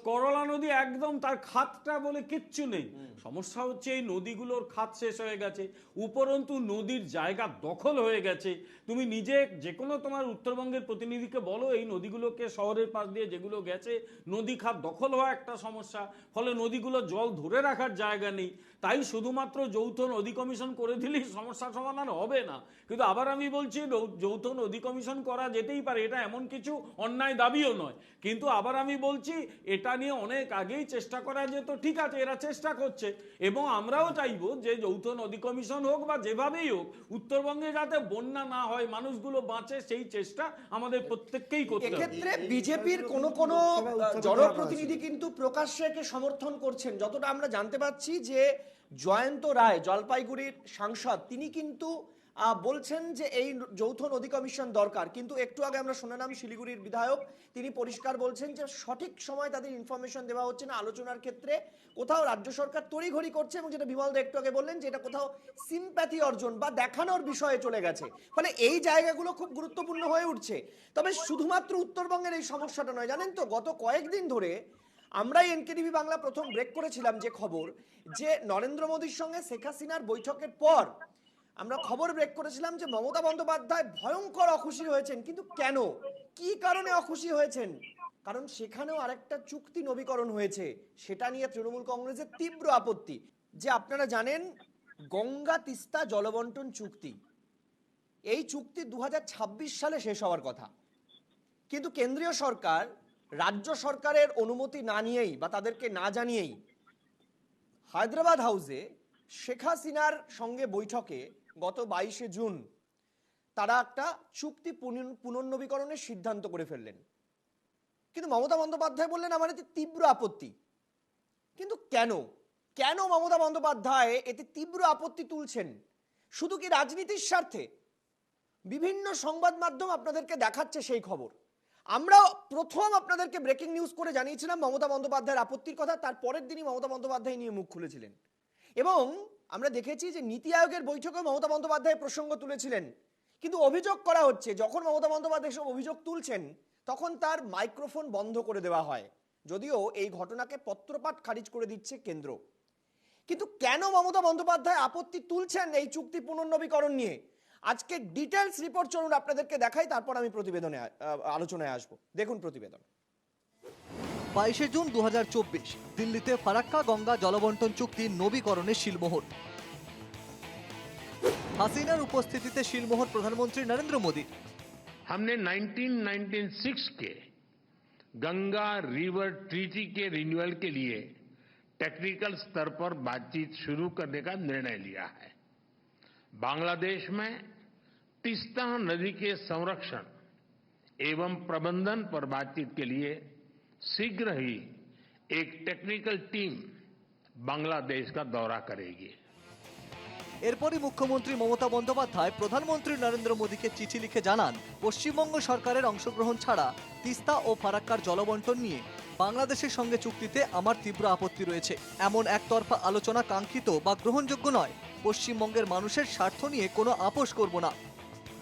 করলা নদী একদম তার খাতটা বলে কিচ্ছু নেই। সমস্যা হচ্ছে এই নদীগুলোর খাত শেষ হয়ে গেছে, উপরন্তু নদীর জায়গা দখল হয়ে গেছে। তুমি নিজে যে কোনো তোমার উত্তরবঙ্গের প্রতিনিধিকে বলো, এই নদীগুলোকে শহরের পাশ দিয়ে যেগুলো গেছে, নদী খাত দখল হওয়া একটা সমস্যা, ফলে নদীগুলো জল ধরে রাখার জায়গা নেই। তাই শুধুমাত্র যৌথ নদী কমিশন করে দিলেই সমস্যার সমাধান হবে না। কিন্তু আবার আমি বলছি, যৌথ নদী কমিশন করা যেতেই পারে, এটা এমন কিছু অন্যায় দাবিও নয়। কিন্তু আবার আমি বলছি, এটা নিয়ে অনেক আগেই চেষ্টা করা যেত, ঠিক আছে, এরা চেষ্টা করছে, এবং আমরাও চাইবো যে যৌথ নদী কমিশন হোক বা যেভাবেই হোক, উত্তরবঙ্গে যাতে বন্যা না হয়, মানুষগুলো বাঁচে, সেই চেষ্টা আমাদের প্রত্যেককেই করতে হবে। এক্ষেত্রে বিজেপির কোন জনপ্রতিনিধি কিন্তু প্রকাশ্যে একে সমর্থন করছেন। যতটা আমরা জানতে পাচ্ছি যে জয়ন্ত রায়, জলপাইগুড়ির সাংসদ, তিনি কিন্তু বলছেন যে এই যৌথ নদী কমিশন দরকার। কিন্তু একটু আগে আমরা শুনলাম শিলিগুড়ির বিধায়ক, তিনি পরিষ্কার বলছেন যে সঠিক সময় তাদের ইনফরমেশন দেওয়া হচ্ছে না আলোচনার ক্ষেত্রে, কোথাও রাজ্য সরকার তড়িঘড়ি করছে, এবং যেটা বিমলদা একটু আগে বললেন যে এটা কোথাও সিম্প্যাথি অর্জন বা দেখানোর বিষয়ে চলে গেছে। ফলে এই জায়গাগুলো খুব গুরুত্বপূর্ণ হয়ে উঠছে। তবে শুধুমাত্র উত্তরবঙ্গের এই সমস্যাটা নয়, জানেন তো, গত কয়েকদিন ধরে আমরাই এনকেটিভি বাংলা প্রথম ব্রেক করেছিলাম যে খবর, যে নরেন্দ্র মোদীর সঙ্গে শেখ হাসিনার বৈঠকের পর আমরা খবর ব্রেক করেছিলাম যে মমতা বন্দ্যোপাধ্যায় ভয়ঙ্কর অখুশি হয়েছেন। কিন্তু কেন, কি কারণে অখুশি হয়েছেন? কারণ সেখানেও আরেকটা চুক্তি নবীকরণ হয়েছে, সেটা নিয়ে তৃণমূল কংগ্রেসের তীব্র আপত্তি। যে আপনারা জানেন, গঙ্গা তিস্তা জলবন্টন চুক্তি, এই চুক্তি 2026 সালে শেষ হওয়ার কথা, কিন্তু কেন্দ্রীয় সরকার রাজ্য সরকারের অনুমতি না নিয়েই বা তাদেরকে না জানিয়েই হায়দ্রাবাদ হাউসে শেখ হাসিনার সঙ্গে বৈঠকে গত 22শে জুন তারা একটা চুক্তি পুনর্নবীকরণের সিদ্ধান্ত করে ফেললেন। কিন্তু মমতা বন্দ্যোপাধ্যায় বললেন আমার এতে তীব্র আপত্তি। কিন্তু কেন কেন মমতা বন্দ্যোপাধ্যায় এতে তীব্র আপত্তি তুলছেন? শুধু কি রাজনীতির স্বার্থে? বিভিন্ন সংবাদ মাধ্যম আপনাদেরকে দেখাচ্ছে সেই খবর। আমরা প্রথম আপনাদেরকে ব্রেকিং নিউজ করে জানিয়েছিলাম মমতা বন্দ্যোপাধ্যায়ের আপত্তির কথা, তার পরের দিনই মমতা বন্দ্যোপাধ্যায় নিয়ে মুখ খুলেছিলেন। এবং আমরা দেখেছি যে নীতি আয়োগের বৈঠকে মমতা বন্দ্যোপাধ্যায় প্রসঙ্গ তুলেছিলেন। কিন্তু অভিযোগ করা হচ্ছে, যখন মমতা বন্দ্যোপাধ্যায় সব অভিযোগ তুলছেন তখন তার মাইক্রোফোন বন্ধ করে দেওয়া হয়, যদিও এই ঘটনাকে পত্রপাঠ খারিজ করে দিচ্ছে কেন্দ্র। কিন্তু কেন মমতা বন্দ্যোপাধ্যায় আপত্তি তুলছেন এই চুক্তি পুনর্নবীকরণ নিয়ে, আজকে ডিটেলস রিপোর্ট চলুন আপনাদেরকে দেখাই, তারপর আমি প্রতিবেদনে আলোচনায় আসবো। দেখুন প্রতিবেদন। 22শে জুন 2024 দিল্লিতে ফারাক্কা গঙ্গা জলবন্টন চুক্তি নবীকরণে শিলমোহর। হাসিনার উপস্থিতিতে শিলমোহর প্রধানমন্ত্রী নরেন্দ্র মোদী। हमने 1996 के गंगा रिवर ट्रीटी के रिन्यूअल के लिए टेक्निकल स्तर पर बातचीत शुरू करने का निर्णय लिया है। बांग्लादेश में तीस्ता नदी के संरक्षण एवं प्रबंधन पर बातचीत के लिए शीघ्र ही एक टेक्निकल टीम बांग्लादेश का दौरा करेगी। এরপরই মুখ্যমন্ত্রী মমতা বন্দ্যোপাধ্যায় প্রধানমন্ত্রী নরেন্দ্র মোদীকে চিঠি লিখে জানান পশ্চিমবঙ্গ সরকারের অংশগ্রহণ ছাড়া তিস্তা ও ফারাক্কার জলবন্টন নিয়ে বাংলাদেশের সঙ্গে চুক্তিতে আমার তীব্র আপত্তি রয়েছে। এমন একতরফা আলোচনা কাঙ্ক্ষিত বা গ্রহণযোগ্য নয়। পশ্চিমবঙ্গের মানুষের স্বার্থ নিয়ে কোনো আপোষ করব না।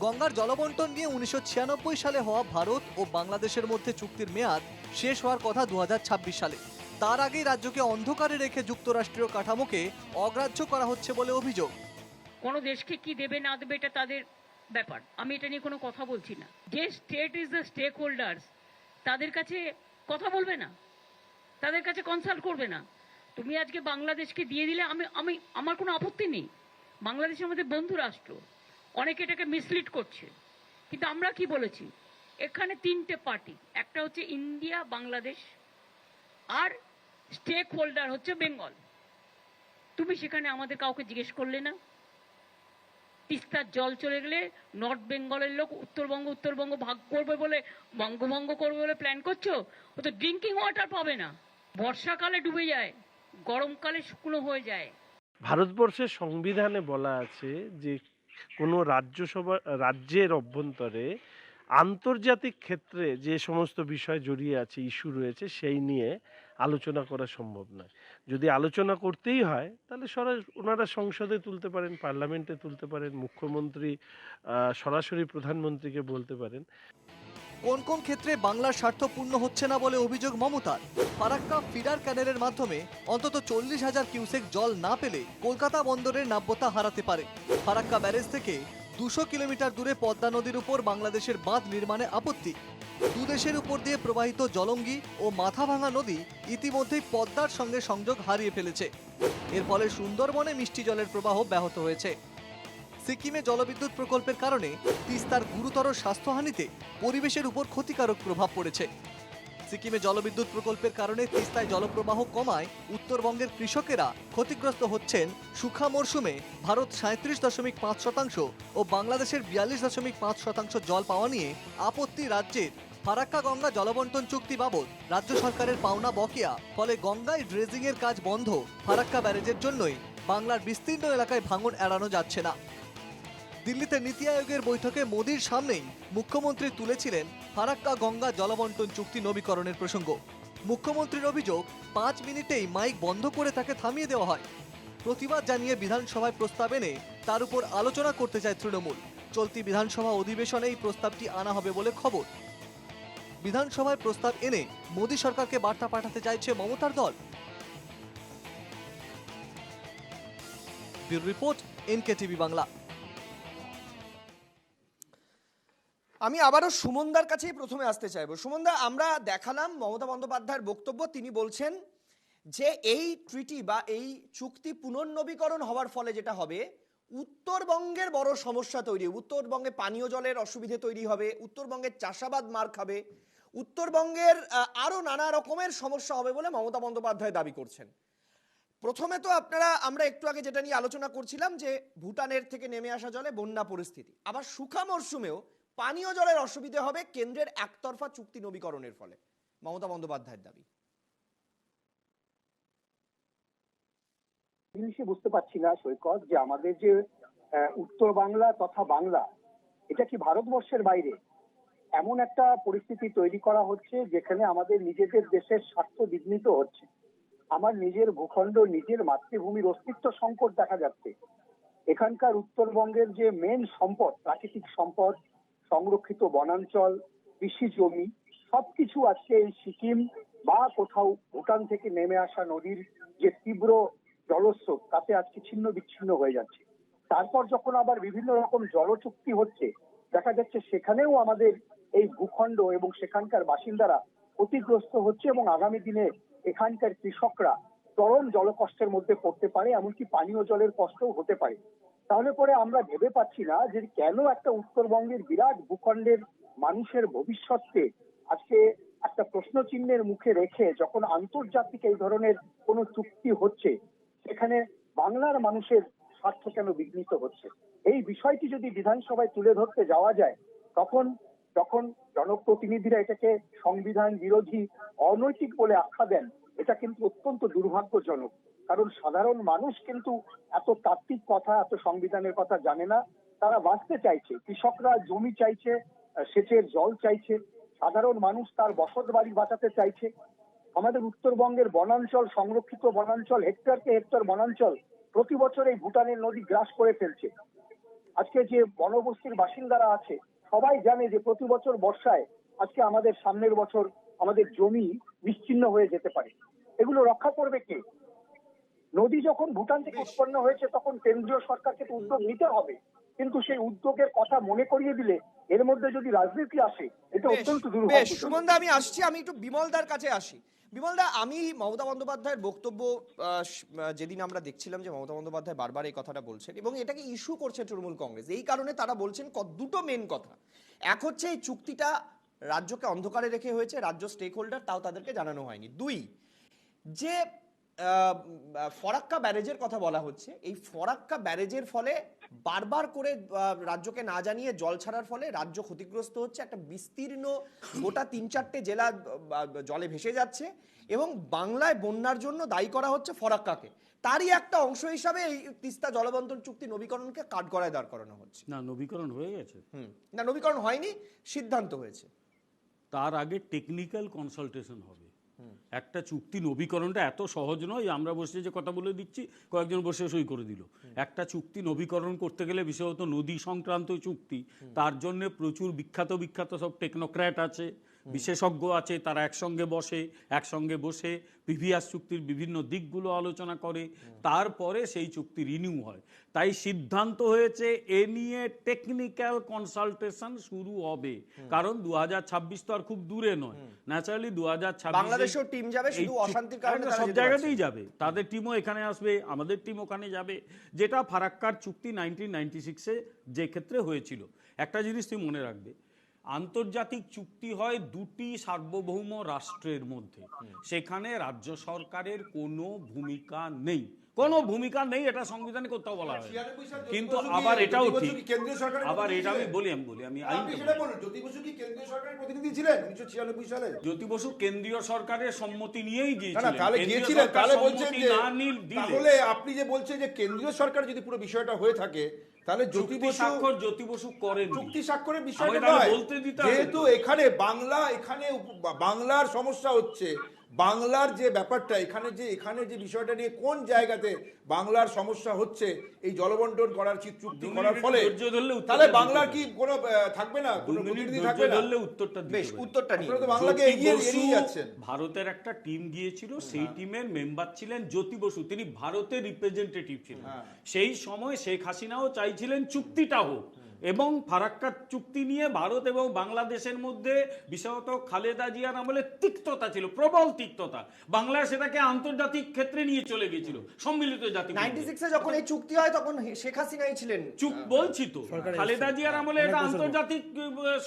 গঙ্গার জলবন্টন নিয়ে 1996 সালে হওয়া ভারত ও বাংলাদেশের মধ্যে চুক্তির মেয়াদ শেষ হওয়ার কথা 2026 সালে। তার আগেই রাজ্যকে অন্ধকারে রেখে যুক্তরাষ্ট্রীয় কাঠামোকে অগ্রাহ্য করা হচ্ছে বলে অভিযোগ। কোনো দেশকে কি দেবে না দেবে এটা তাদের ব্যাপার, আমি এটা নিয়ে কোনো কথা বলছি না। যে state is the stakeholders, তাদের কাছে কথা বলবে না, তাদের কাছে কনসাল্ট করবে না। তুমি আজকে বাংলাদেশকে দিয়ে দিলে আমি আমার কোনো আপত্তি নেই। বাংলাদেশ আমাদের বন্ধু রাষ্ট্র, অনেকে এটাকে মিসলিড করছে। কিন্তু আমরা কি বলেছি, এখানে তিনটে পার্টি, একটা হচ্ছে ইন্ডিয়া, বাংলাদেশ, আর স্টেক হোল্ডার হচ্ছে বেঙ্গল। তুমি সেখানে আমাদের কাউকে জিজ্ঞেস করলে না। তিস্তার জল চলে গেলে নর্থ বেঙ্গলের লোক উত্তরবঙ্গ ভাগ করবে বলে, বঙ্গভঙ্গ করবে বলে প্ল্যান করছো। ও তো ড্রিঙ্কিং ওয়াটার পাবে না, বর্ষাকালে ডুবে যায়, গরমকালে শুকনো হয়ে যায়। ভারতবর্ষের সংবিধানে বলা আছে যে কোনো রাজ্যের অভ্যন্তরে আন্তর্জাতিক ক্ষেত্রে যে সমস্ত বিষয় জড়িয়ে আছে, ইস্যু রয়েছে, সেই নিয়ে আলোচনা করা সম্ভব নয়। যদি আলোচনা করতেই হয় তাহলে ওনারা সংসদে তুলতে পারেন, পার্লামেন্টে তুলতে পারেন, মুখ্যমন্ত্রী সরাসরি প্রধানমন্ত্রীকে বলতে পারেন। কোন কোন ক্ষেত্রে বাংলার স্বার্থ পূর্ণ হচ্ছে না বলে অভিযোগ মমতার। ফারাক্কা ফিডার ক্যানেলের মাধ্যমে অন্তত 40,000 কিউসেক জল না পেলে কলকাতা বন্দরের নাব্যতা হারাতে পারে। ফারাক্কা ব্যারেজ থেকে 200 কিলোমিটার দূরে পদ্মা নদীর উপর বাংলাদেশের বাঁধ নির্মাণে আপত্তি। দুদেশের উপর দিয়ে প্রবাহিত জলঙ্গি ও মাথাভাঙা নদী ইতিমধ্যেই পদ্মার সঙ্গে সংযোগ হারিয়ে ফেলেছে। এর ফলে সুন্দরবনে মিষ্টি জলের প্রবাহ ব্যাহত হয়েছে। সিকিমে জলবিদ্যুৎ প্রকল্পের কারণে তিস্তার গুরুতর স্বাস্থ্যহানিতে পরিবেশের উপর ক্ষতিকারক প্রভাব পড়েছে। সিকিমে জলবিদ্যুৎ প্রকল্পের কারণে তিস্তায় জলপ্রবাহ কমায় উত্তরবঙ্গের কৃষকেরা ক্ষতিগ্রস্ত হচ্ছেন। শুখা মরশুমে ভারত 37.5% ও বাংলাদেশের 42.5% জল পাওয়া নিয়ে আপত্তি রাজ্যের। ফারাক্কা গঙ্গা জলবন্টন চুক্তি বাবদ রাজ্য সরকারের পাওনা বকেয়া, ফলে গঙ্গায় ড্রেজিং এর কাজ বন্ধ। ফারাক্কা ব্যারেজের জন্যই বাংলার বিস্তীর্ণ এলাকায় ভাঙন এড়ানো যাচ্ছে না। দিল্লিতে নীতি আয়োগের বৈঠকে মোদির সামনেই মুখ্যমন্ত্রী তুলেছিলেন ফারাক্কা গঙ্গা জলবন্টন চুক্তি নবীকরণের প্রসঙ্গ। মুখ্যমন্ত্রীর অভিযোগ, 5 মিনিটেই মাইক বন্ধ করে তাকে থামিয়ে দেওয়া হয়। প্রতিবাদ জানিয়ে বিধানসভায় প্রস্তাব এনে তার উপর আলোচনা করতে চায় তৃণমূল। চলতি বিধানসভা অধিবেশনেই প্রস্তাবটি আনা হবে বলে খবর। বিধানসভায় প্রস্তাব এনে মোদী সরকারকে বার্তা পাঠাতে চাইছে মমতার দল। Bureau report, NKTV Bangla. আমি আবারও সুমনদার কাছেই প্রথমে আসতে চাইবো। সুমনদা, আমরা দেখালাম মমতা বন্দ্যোপাধ্যায়ের বক্তব্য। তিনি বলছেন যে এই ট্রিটি বা এই চুক্তি পুনর্নবীকরণ হওয়ার ফলে যেটা হবে, উত্তরবঙ্গের বড় সমস্যা তৈরি হবে। উত্তরবঙ্গে পানীয় জলের অসুবিধে তৈরি হবে, উত্তরবঙ্গের চাষাবাদ মার খাবে, উত্তরবঙ্গের আরো নানা রকমের সমস্যা হবে বলে মমতা বন্দ্যোপাধ্যায় দাবি করছেন। প্রথমে তো আমরা একটু আগে যেটা নিয়ে আলোচনা করছিলাম যে ভুটানের থেকে নেমে আসা জলে বন্যা পরিস্থিতি, আবার শুখা মরশুমেও পানীয় জলের অসুবিধে হবে কেন্দ্রের একতরফা চুক্তি নবীকরণের ফলে, মমতা বন্দ্যোপাধ্যায়ের দাবি। জিনিসই বুঝতে পারছি না সৈকত, যে আমাদের যে উত্তর বাংলা তথা বাংলা, এটা কি ভারতবর্ষের বাইরে? এমন একটা পরিস্থিতি তৈরি করা হচ্ছে যেখানে আমাদের নিজেদের দেশের স্বার্থ বিঘ্নিত হচ্ছে। আমার নিজের ভূখণ্ড, নিজের মাতৃভূমির অস্তিত্ব সংকট দেখা যাচ্ছে। এখানকার উত্তরবঙ্গের যে মেন সম্পদ, প্রাকৃতিক সম্পদ, সংরক্ষিত বনাঞ্চল, কৃষি জমি, সবকিছু আজকে এই সিকিম বা কোথাও ভুটান থেকে নেমে আসা নদীর যে তীব্র জলস্রোত, তাতে আজকে ছিন্ন বিচ্ছিন্ন হয়ে যাচ্ছে। তারপর যখন আবার বিভিন্ন রকম জলচুক্তি হচ্ছে, দেখা যাচ্ছে সেখানেও আমাদের এই ভূখণ্ড এবং সেখানকার বাসিন্দারা ক্ষতিগ্রস্ত হচ্ছে এবং আগামী দিনে এখানকার কৃষকরা চরম জলকষ্টের মধ্যে পড়তে পারে, এমনকি পানীয় জলের কষ্টও হতে পারে। তাহলে পরে আমরা ভেবে পাচ্ছি না যে কেন একটা উত্তরবঙ্গের বিরাট ভূখণ্ডের মানুষের ভবিষ্যৎকে আজকে একটা প্রশ্ন চিহ্নের মুখে রেখে যখন আন্তর্জাতিক এই ধরনের কোনো চুক্তি হচ্ছে, সেখানে বাংলার মানুষের স্বার্থ কেন বিঘ্নিত হচ্ছে। এই বিষয়টি যদি বিধানসভায় তুলে ধরতে যাওয়া যায়, যখন জনপ্রতিনিধিরা এটাকে সংবিধান বিরোধী, অনৈতিক বলে আখ্যা দেন, এটা কিন্তু অত্যন্ত দুর্ভাগ্যজনক। কারণ সাধারণ মানুষ কিন্তু এত তাত্ত্বিক কথা, এত সংবিধানের কথা জানে না। তারা বাঁচতে চাইছে, কৃষকরা জমি চাইছে, সেচের জল চাইছে, সাধারণ মানুষ তার বসত বাড়ি বাঁচাতে চাইছে। আমাদের উত্তরবঙ্গের বনাঞ্চল, সংরক্ষিত বনাঞ্চল, হেক্টরকে হেক্টর বনাঞ্চল প্রতি বছর এই ভুটানের নদী গ্রাস করে ফেলছে। আজকে যে বনবস্তির বাসিন্দারা আছে সবাই জানে যে প্রতি বছর বর্ষায় আজকে আমাদের সামনের বছর আমাদের জমি নিশ্চিহ্ন হয়ে যেতে পারে। এগুলো রক্ষা করবে কে? নদী যখন ভুটান থেকে উৎপন্ন হয়েছে তখন কেন্দ্রীয় সরকারকে তো উদ্যোগ নিতে হবে, কিন্তু সেই উদ্যোগের কথা মনে করিয়ে দিলে এর মধ্যে যদি রাজনীতি আসে, এটা অত্যন্ত দুর্ভাগ্যজনক। সুমনদা, আমি আসছি, আমি একটু বিমলদার কাছে আসি। বিমলদা, আমি মমতা বন্দ্যোপাধ্যায়ের বক্তব্য যেদিন আমরা দেখছিলাম যে মমতা বন্দ্যোপাধ্যায় বারবার এই কথাটা বলছেন এবং এটাকে ইস্যু করছে তৃণমূল কংগ্রেস। এই কারণে তারা বলছেন দুটো মেন কথা। এক হচ্ছে এই চুক্তিটা রাজ্যকে অন্ধকারে রেখে হয়েছে, রাজ্য স্টেক হোল্ডার, তাও তাদেরকে জানানো হয়নি। দুই, যে ফরাক্কা ব্যারেজের কথা বলা হচ্ছে, এই ফরাক্কা ব্যারেজের ফলে বারবার করে রাজ্যকে না জানিয়ে জল ছাড়ার ফলে রাজ্য ক্ষতিগ্রস্ত হচ্ছে। একটা বিস্তীর্ণ গোটা 3-4টে জেলা জলে ভেসে যাচ্ছে এবং বাংলায় বন্যার জন্য দায়ী করা হচ্ছে ফরাক্কাকে। তারই একটা অংশ হিসাবে এই তিস্তা জলবন্টন চুক্তি নবীকরণকে কাঠগড়ায় দাঁড় করানো হচ্ছে। না, নবীকরণ হয়ে গেছে। না, নবীকরণ হয়নি, সিদ্ধান্ত হয়েছে। তার আগে টেকনিক্যাল কনসালটেশন হবে। একটা চুক্তি নবীকরণটা এত সহজ নয়, আমরা বসে যে কথা বলে দিচ্ছি কয়েকজন বসে সই করে দিল। একটা চুক্তি নবীকরণ করতে গেলে বিশেষত নদী সংক্রান্ত চুক্তি, তার জন্য প্রচুর বিখ্যাত সব টেকনোক্র্যাট আছে, বিশেষজ্ঞ আছে, তারা একসঙ্গে বসে প্রিভিয়াস চুক্তির বিভিন্ন দিকগুলো আলোচনা করে, তারপরে সেই চুক্তি রিনিউ হয়। তাই সিদ্ধান্ত হয়েছে এ নিয়ে টেকনিক্যাল কনসালটেশন শুরু হবে, কারণ 2026 তো আর খুব দূরে নয়। ন্যাচারালি 2026 বাংলাদেশেও টিম যাবে, শুধু অশান্তির কারণে সব জায়গাতেই যাবে, তাদের টিমও এখানে আসবে, আমাদের টিম ওখানে যাবে। যেটা ফারাক্কার চুক্তি 1996-এ যে ক্ষেত্রে হয়েছিল, একটা জিনিস তুমি মনে রাখবে, আন্তর্জাতিক চুক্তি হয় দুটি সার্বভৌম রাষ্ট্রের মধ্যে, সেখানে রাজ্য সরকারের কোনো ভূমিকা নেই, এটা সংবিধানে কোথাও বলা হয়। কিন্তু আবার এটাও ঠিক, আবার এটা আমি বলি জ্যোতি বসু কেন্দ্রীয় সরকারের সম্মতি নিয়েই গিয়েছিলেন। তাহলে আপনি যে বলছেন যে কেন্দ্রীয় সরকার যদি পুরো বিষয়টা হয়ে থাকে, তাহলে জ্যোতি বসু করেন চুক্তি স্বাক্ষরের বিষয়টা নয়, যেহেতু এখানে বাংলার সমস্যা হচ্ছে, বাংলার যে ব্যাপারটা এখানে যে বিষয়টা নিয়ে কোন জায়গাতে বাংলার সমস্যা হচ্ছে এই জলবন্টন করার চুক্তি করার ফলে, তাহলে বাংলার কি কোনো থাকবে না, কোনো প্রতিনিধি থাকবে না? উত্তরটা নিয়ে বাংলাকে এগিয়ে যাচ্ছেন। ভারতের একটা টিম গিয়েছিল, সেই টিমের মেম্বার ছিলেন জ্যোতি বসু, তিনি ভারতের রিপ্রেজেন্টেটিভ ছিলেন। সেই সময় শেখ হাসিনাও চাইছিলেন চুক্তিটা হোক, এবং ফারাক্কা চুক্তি নিয়ে ভারত এবং বাংলাদেশের মধ্যে বিশেষত খালেদা জিয়ার আমলে তিক্ততা ছিল, প্রবল তিক্ততা। বাংলাদেশ সেটাকে আন্তর্জাতিক ক্ষেত্রে নিয়ে চলে গিয়েছিল, সম্মিলিত জাতি। 96-এ যখন এই চুক্তি হয় তখন শেখ হাসিনাই ছিলেন, বলছি তো, খালেদা জিয়ার আমলে এটা আন্তর্জাতিক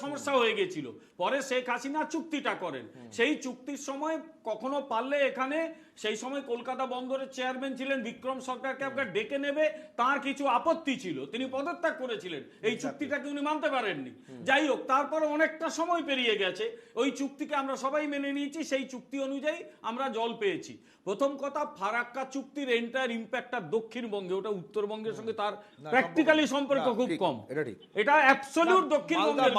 সমস্যা হয়ে গিয়েছিল। পরে শেখ হাসিনা চুক্তিটা করেন, সেই চুক্তির সময় কখনো পারলে এখানে সেই সময় কলকাতা বন্দরের চেয়ারম্যান ছিলেন বিক্রম সরকারকে একবার ডেকে নেবে, তার কিছু আপত্তি ছিল, তিনি পদত্যাগ করেছিলেন, এই চুক্তিটাকে উনি মানতে পারেননি। যাই হোক, তারপরে অনেকটা সময় পেরিয়ে গেছে, ওই চুক্তিকে আমরা সবাই মেনে নিয়েছি, সেই চুক্তি অনুযায়ী আমরা জল পেয়েছি। প্রথম কথা, ফারাক্কা চুক্তির এন্টায়ার ইম্প্যাক্টটা দক্ষিণবঙ্গে, ওটা উত্তরবঙ্গের সঙ্গে তার প্র্যাকটিক্যালি সম্পর্ক খুব কম, এটা অ্যাবসলিউট দক্ষিণবঙ্গের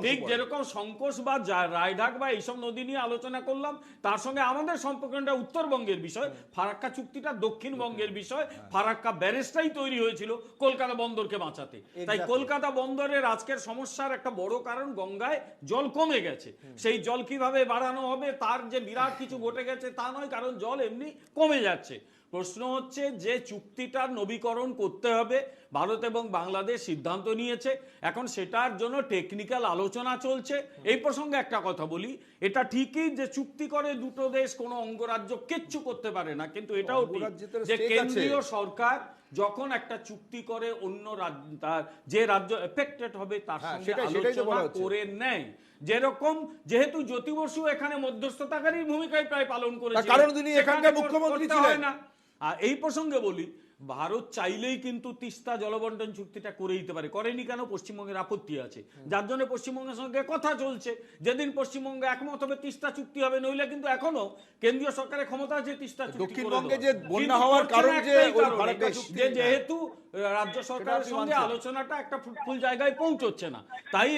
ঠিক যেরকম সংকোচ বা রায়ঢাক বা এইসব নদী নিয়ে আলোচনা করলাম, তার সঙ্গে আমাদের সম্পর্কটা উত্তরবঙ্গের বিষয়, ফারাক্কা চুক্তিটা দক্ষিণবঙ্গের বিষয়। ফারাক্কা ব্যারেজটাই তৈরি হয়েছিল কলকাতা বন্দরকে বাঁচাতে, তাই কলকাতা বন্দরের আজকের সমস্যার একটা বড় কারণ গঙ্গায় জল কমে গেছে। সেই জল কিভাবে বাড়ানো হবে, তার যে বিরাট কিছু ঘটে গেছে তা নয়, কারণ জল এমনি কমে যাচ্ছে। প্রশ্ন হচ্ছে যে চুক্তিটার নবীকরণ করতে হবে, ভারত এবং বাংলাদেশ সিদ্ধান্ত নিয়েছে, এখন সেটার জন্য টেকনিক্যাল আলোচনা চলছে। এই প্রসঙ্গে একটা কথা বলি, এটা ঠিকই যে চুক্তি করে দুটো দেশ কোনো অঙ্গরাজ্য কিচ্ছু করতে পারে না, কিন্তু এটাও ঠিক যে কেন্দ্রীয় সরকার যখন একটা চুক্তি করে অন্য যে রাজ্য এফেক্টেড হবে তার সঙ্গে আলোচনা করে নেয়। যেরকম যেহেতু জ্যোতি বসু এখানে মধ্যস্থতাকারীর ভূমিকায় প্রায় পালন করেছে, কারণ তিনি এখানকার মুখ্যমন্ত্রী ছিলেন না। আর এই প্রসঙ্গে বলি, ভারত চাইলেই কিন্তু তিস্তা জলবন্টন চুক্তিটা করে দিতে পারে, করেনি কেন? পশ্চিমবঙ্গের আপত্তি আছে, যার জন্য পশ্চিমবঙ্গের সঙ্গে কথা চলছে। যেদিন পশ্চিমবঙ্গ একমত হবে তিস্তা চুক্তি হবে, নইলে কিন্তু এখনো কেন্দ্রীয় সরকারের ক্ষমতা আছে তিস্তা চুক্তি করে দক্ষিণবঙ্গে দেওয়ার। যে বন্যা কিন্তু হওয়ার করছে কারণ না যে একটাই ওই কারণ, ফারাক্কা এটা চুক্তি, যে যেহেতু রাজ্য সরকারের আপনি সঙ্গে মানছেন। আলোচনাটা একটা ফ্রুটফুল জায়গায় পৌঁছচ্ছে না, তাই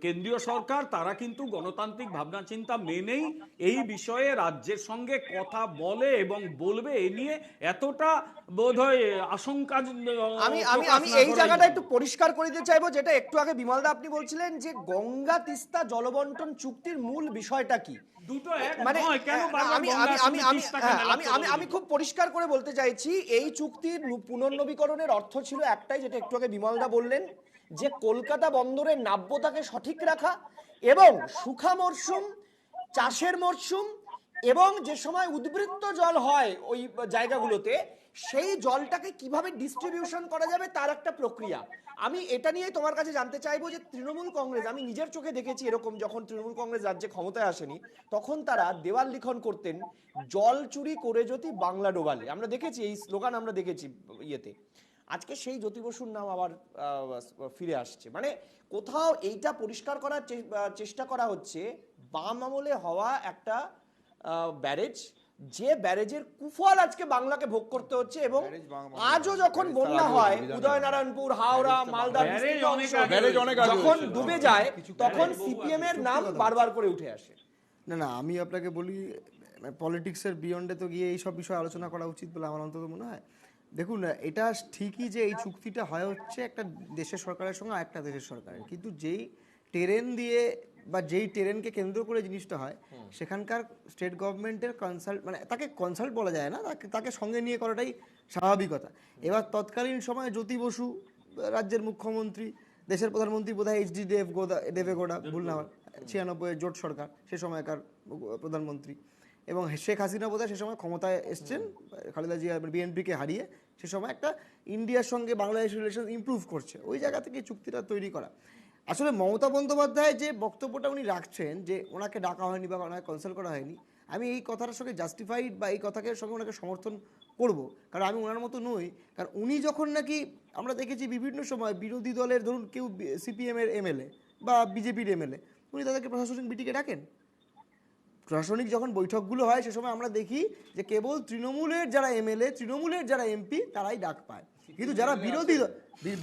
কেন্দ্রীয় সরকার তারা কিন্তু গণতান্ত্রিক ভাবনা চিন্তা মেনেই এই বিষয়ে রাজ্যের সঙ্গে কথা বলে এবং বলবে। এ নিয়ে এতটা বোধহয় আশঙ্কা আমি আমি প্রকাশ আমি না এই করাই জায়গাটা ভালো। একটু পরিষ্কার করে দিতে চাইবো, যেটা একটু আগে বিমলদা আপনি বলছিলেন যে গঙ্গা তিস্তা জলবন্টন চুক্তির মূল বিষয়টা কি। দুটো এক মানে নয়, কেন বারবার আমি গঙ্গার আমি আমি সঙ্গে আমি তিস্তা হ্যাঁ, কেন আমি লাগছে আমি বলে আমি দিন। খুব পরিষ্কার করে বলতে চাইছি, এই চুক্তির পুনর্নবীকরণের অর্থ ছিল একটাই, যেটা একটু আগে বিমলদা বললেন, যে কলকাতা বন্দরের নাব্যতাকে সঠিক রাখা এবং শুখা মরশুম, চাষের মরশুম এবং যে সময় উদ্বৃত্ত জল হয় ওই জায়গাগুলোতে, সেই জলটাকে কিভাবে ডিস্ট্রিবিউশন করা যাবে তার একটা প্রক্রিয়া। আমি এটা নিয়ে তোমার কাছে জানতে চাইবো যে তৃণমূল কংগ্রেস, আমি নিজের চোখে দেখেছি এরকম, যখন তৃণমূল কংগ্রেস রাজ্যে ক্ষমতায় আসেনি তখন তারা দেওয়াল লিখন করতেন, জল চুরি করে যদি বাংলা ডোবালে। আমরা দেখেছি এই স্লোগান, আমরা দেখেছি ইয়েতে। আজকে সেই জ্যোতি বসুর নাম আবার ফিরে আসছে। মানে কোথাও এইটা পরিষ্কার করার চেষ্টা করা হচ্ছে বাম আমলে হওয়া একটা ব্যারেজ, যে ব্যারেজের কুফল আজকে বাংলাকে ভোগ করতে হচ্ছে। এবং আজও যখন বন্যা হয় উদয়নারায়ণপুর, হাওড়া, মালদা যখন ডুবে যায়, তখন সিপিএম এর নাম বারবার করে উঠে আসে। না না, আমি আপনাকে বলি, পলিটিক্সের বিয়ন্ডে তো গিয়ে এই সব বিষয়ে আলোচনা করা উচিত বলে আমার অন্তত মনে হয়। দেখুন, এটা ঠিকই যে এই চুক্তিটা হয় হচ্ছে একটা দেশের সরকারের সঙ্গে আরেকটা দেশের সরকারের, কিন্তু যেই টেরেন দিয়ে বা যেই টেরেনকে কেন্দ্র করে জিনিসটা হয়, সেখানকার স্টেট গভর্নমেন্টের কনসাল্ট, মানে তাকে কনসাল্ট বলা যায় না, তাকে সঙ্গে নিয়ে করাটাই স্বাভাবিকতা। এবার তৎকালীন সময়ে জ্যোতি বসু রাজ্যের মুখ্যমন্ত্রী, দেশের প্রধানমন্ত্রী বোধহয় এইচডি দেবেগৌড়া, ভুল না হয় 96 জোট সরকার সে সময়কার প্রধানমন্ত্রী, এবং শেখ হাসিনা বোধহয় সে সময় ক্ষমতায় এসছেন খালেদা জিয়া বিএনপিকে হারিয়ে, সে সময় একটা ইন্ডিয়ার সঙ্গে বাংলাদেশ রিলেশন ইমপ্রুভ করছে, ওই জায়গা থেকে চুক্তিটা তৈরি করা। আসলে মমতা বন্দ্যোপাধ্যায় যে বক্তব্যটা উনি রাখছেন যে ওনাকে ডাকা হয়নি বা ওনাকে কনসাল্ট করা হয়নি, আমি এই কথাটার সঙ্গে জাস্টিফাইড বা এই কথাকে সঙ্গে ওনাকে সমর্থন করব, কারণ আমি ওনার মতো নই। কারণ উনি যখন নাকি, আমরা দেখেছি বিভিন্ন সময় বিরোধী দলের, ধরুন কেউ সিপিএমের এমএলএ বা বিজেপির এমএলএ, উনি তাদেরকে প্রশাসনিক মিটিংয়ে ডাকেন। প্রশাসনিক যখন বৈঠকগুলো হয় সে সময় আমরা দেখি যে কেবল তৃণমূলের যারা এমএলএ, তৃণমূলের যারা এমপি তারাই ডাক পায়, কিন্তু যারা বিরোধী দল,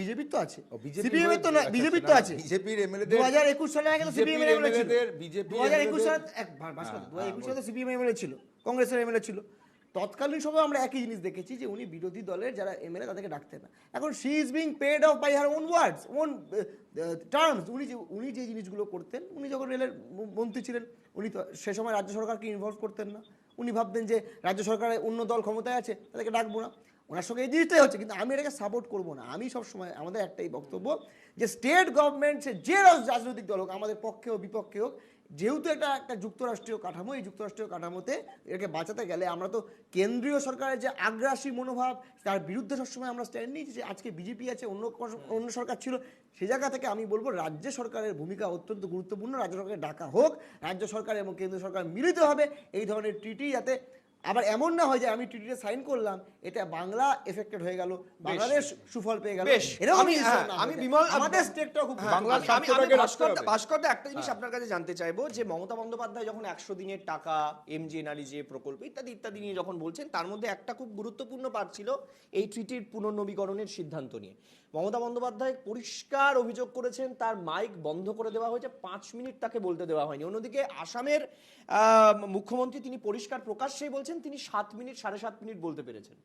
বিজেপির তো আছে, সিপিএম এর তো না, বিজেপির তো আছে। বিজেপির এমএলএ 2021 সালে আগে তো সিপিএম এর এমএলএ ছিল, বিজেপি 2021 সালে 2021 সালে তো সিপিএম এমএলএ ছিল, কংগ্রেসের এমএলএ ছিল। তৎকালীন সময় আমরা একই জিনিস দেখেছি যে উনি বিরোধী দলের যারা এমএলএ তাদেরকে ডাকতেন না। এখন she is being paid off by her own words, own terms. উনি যে জিনিসগুলো করতেন, উনি যখন রেলের মন্ত্রী ছিলেন, উনি তো সে সময় রাজ্য সরকারকে ইনভলভ করতেন না। উনি ভাবতেন যে রাজ্য সরকারের অন্য দল ক্ষমতায় আছে, তাদেরকে ডাকবো না। ওনার সঙ্গে এই জিনিসটাই হচ্ছে, কিন্তু আমি এটাকে সাপোর্ট করবো না। আমি সবসময়, আমাদের একটাই বক্তব্য যে স্টেট গভর্নমেন্ট, সে যে রাজনৈতিক দল হোক, আমাদের পক্ষে হোক বিপক্ষে হোক, যেহেতু এটা একটা যুক্তরাষ্ট্রীয় কাঠামো, এই যুক্তরাষ্ট্রীয় কাঠামোতে এটাকে বাঁচাতে গেলে আমরা তো কেন্দ্রীয় সরকারের যে আগ্রাসী মনোভাব, তার বিরুদ্ধে সবসময় আমরা স্ট্যান্ড নিয়েছি। যে আজকে বিজেপি আছে, অন্য সরকার ছিল, সে জায়গা থেকে আমি বলবো রাজ্য সরকারের ভূমিকা অত্যন্ত গুরুত্বপূর্ণ। রাজ্য সরকারের ডাকা হোক, রাজ্য সরকার এবং কেন্দ্র সরকার মিলিত হবে এই ধরনের ট্রিটি, যাতে আবার এমন না হয় যে আমি ট্রিটিতে সাইন করলাম, এটা বাংলা এফেক্টেড হয়ে গেল, বাংলাদেশ সুফল পেয়ে গেল। আমি বিমল, আমাদের স্টেটটা খুব ভাস্করদা একটা জিনিস আপনার কাছে জানতে চাইবো, যে মমতা বন্দ্যোপাধ্যায় যখন 100 দিনের টাকা, এমজি এনআরইজি প্রকল্প ইত্যাদি ইত্যাদি নিয়ে যখন বলছেন, তার মধ্যে একটা খুব গুরুত্বপূর্ণ পার্ট ছিল এই ট্রিটির পুনর্নবীকরণের সিদ্ধান্ত নিয়ে। মমতা বন্দ্যোপাধ্যায় পরিষ্কার অভিযোগ করেছেন তার মাইক বন্ধ করে দেওয়া হয়েছে, 5 মিনিট তাকে বলতে দেওয়া হয়নি। অন্যদিকে আসামের মুখ্যমন্ত্রী তিনি পরিষ্কার প্রকাশ্যেই বলছেন তিনি 7 মিনিট 7.5 মিনিট বলতে পেরেছেন।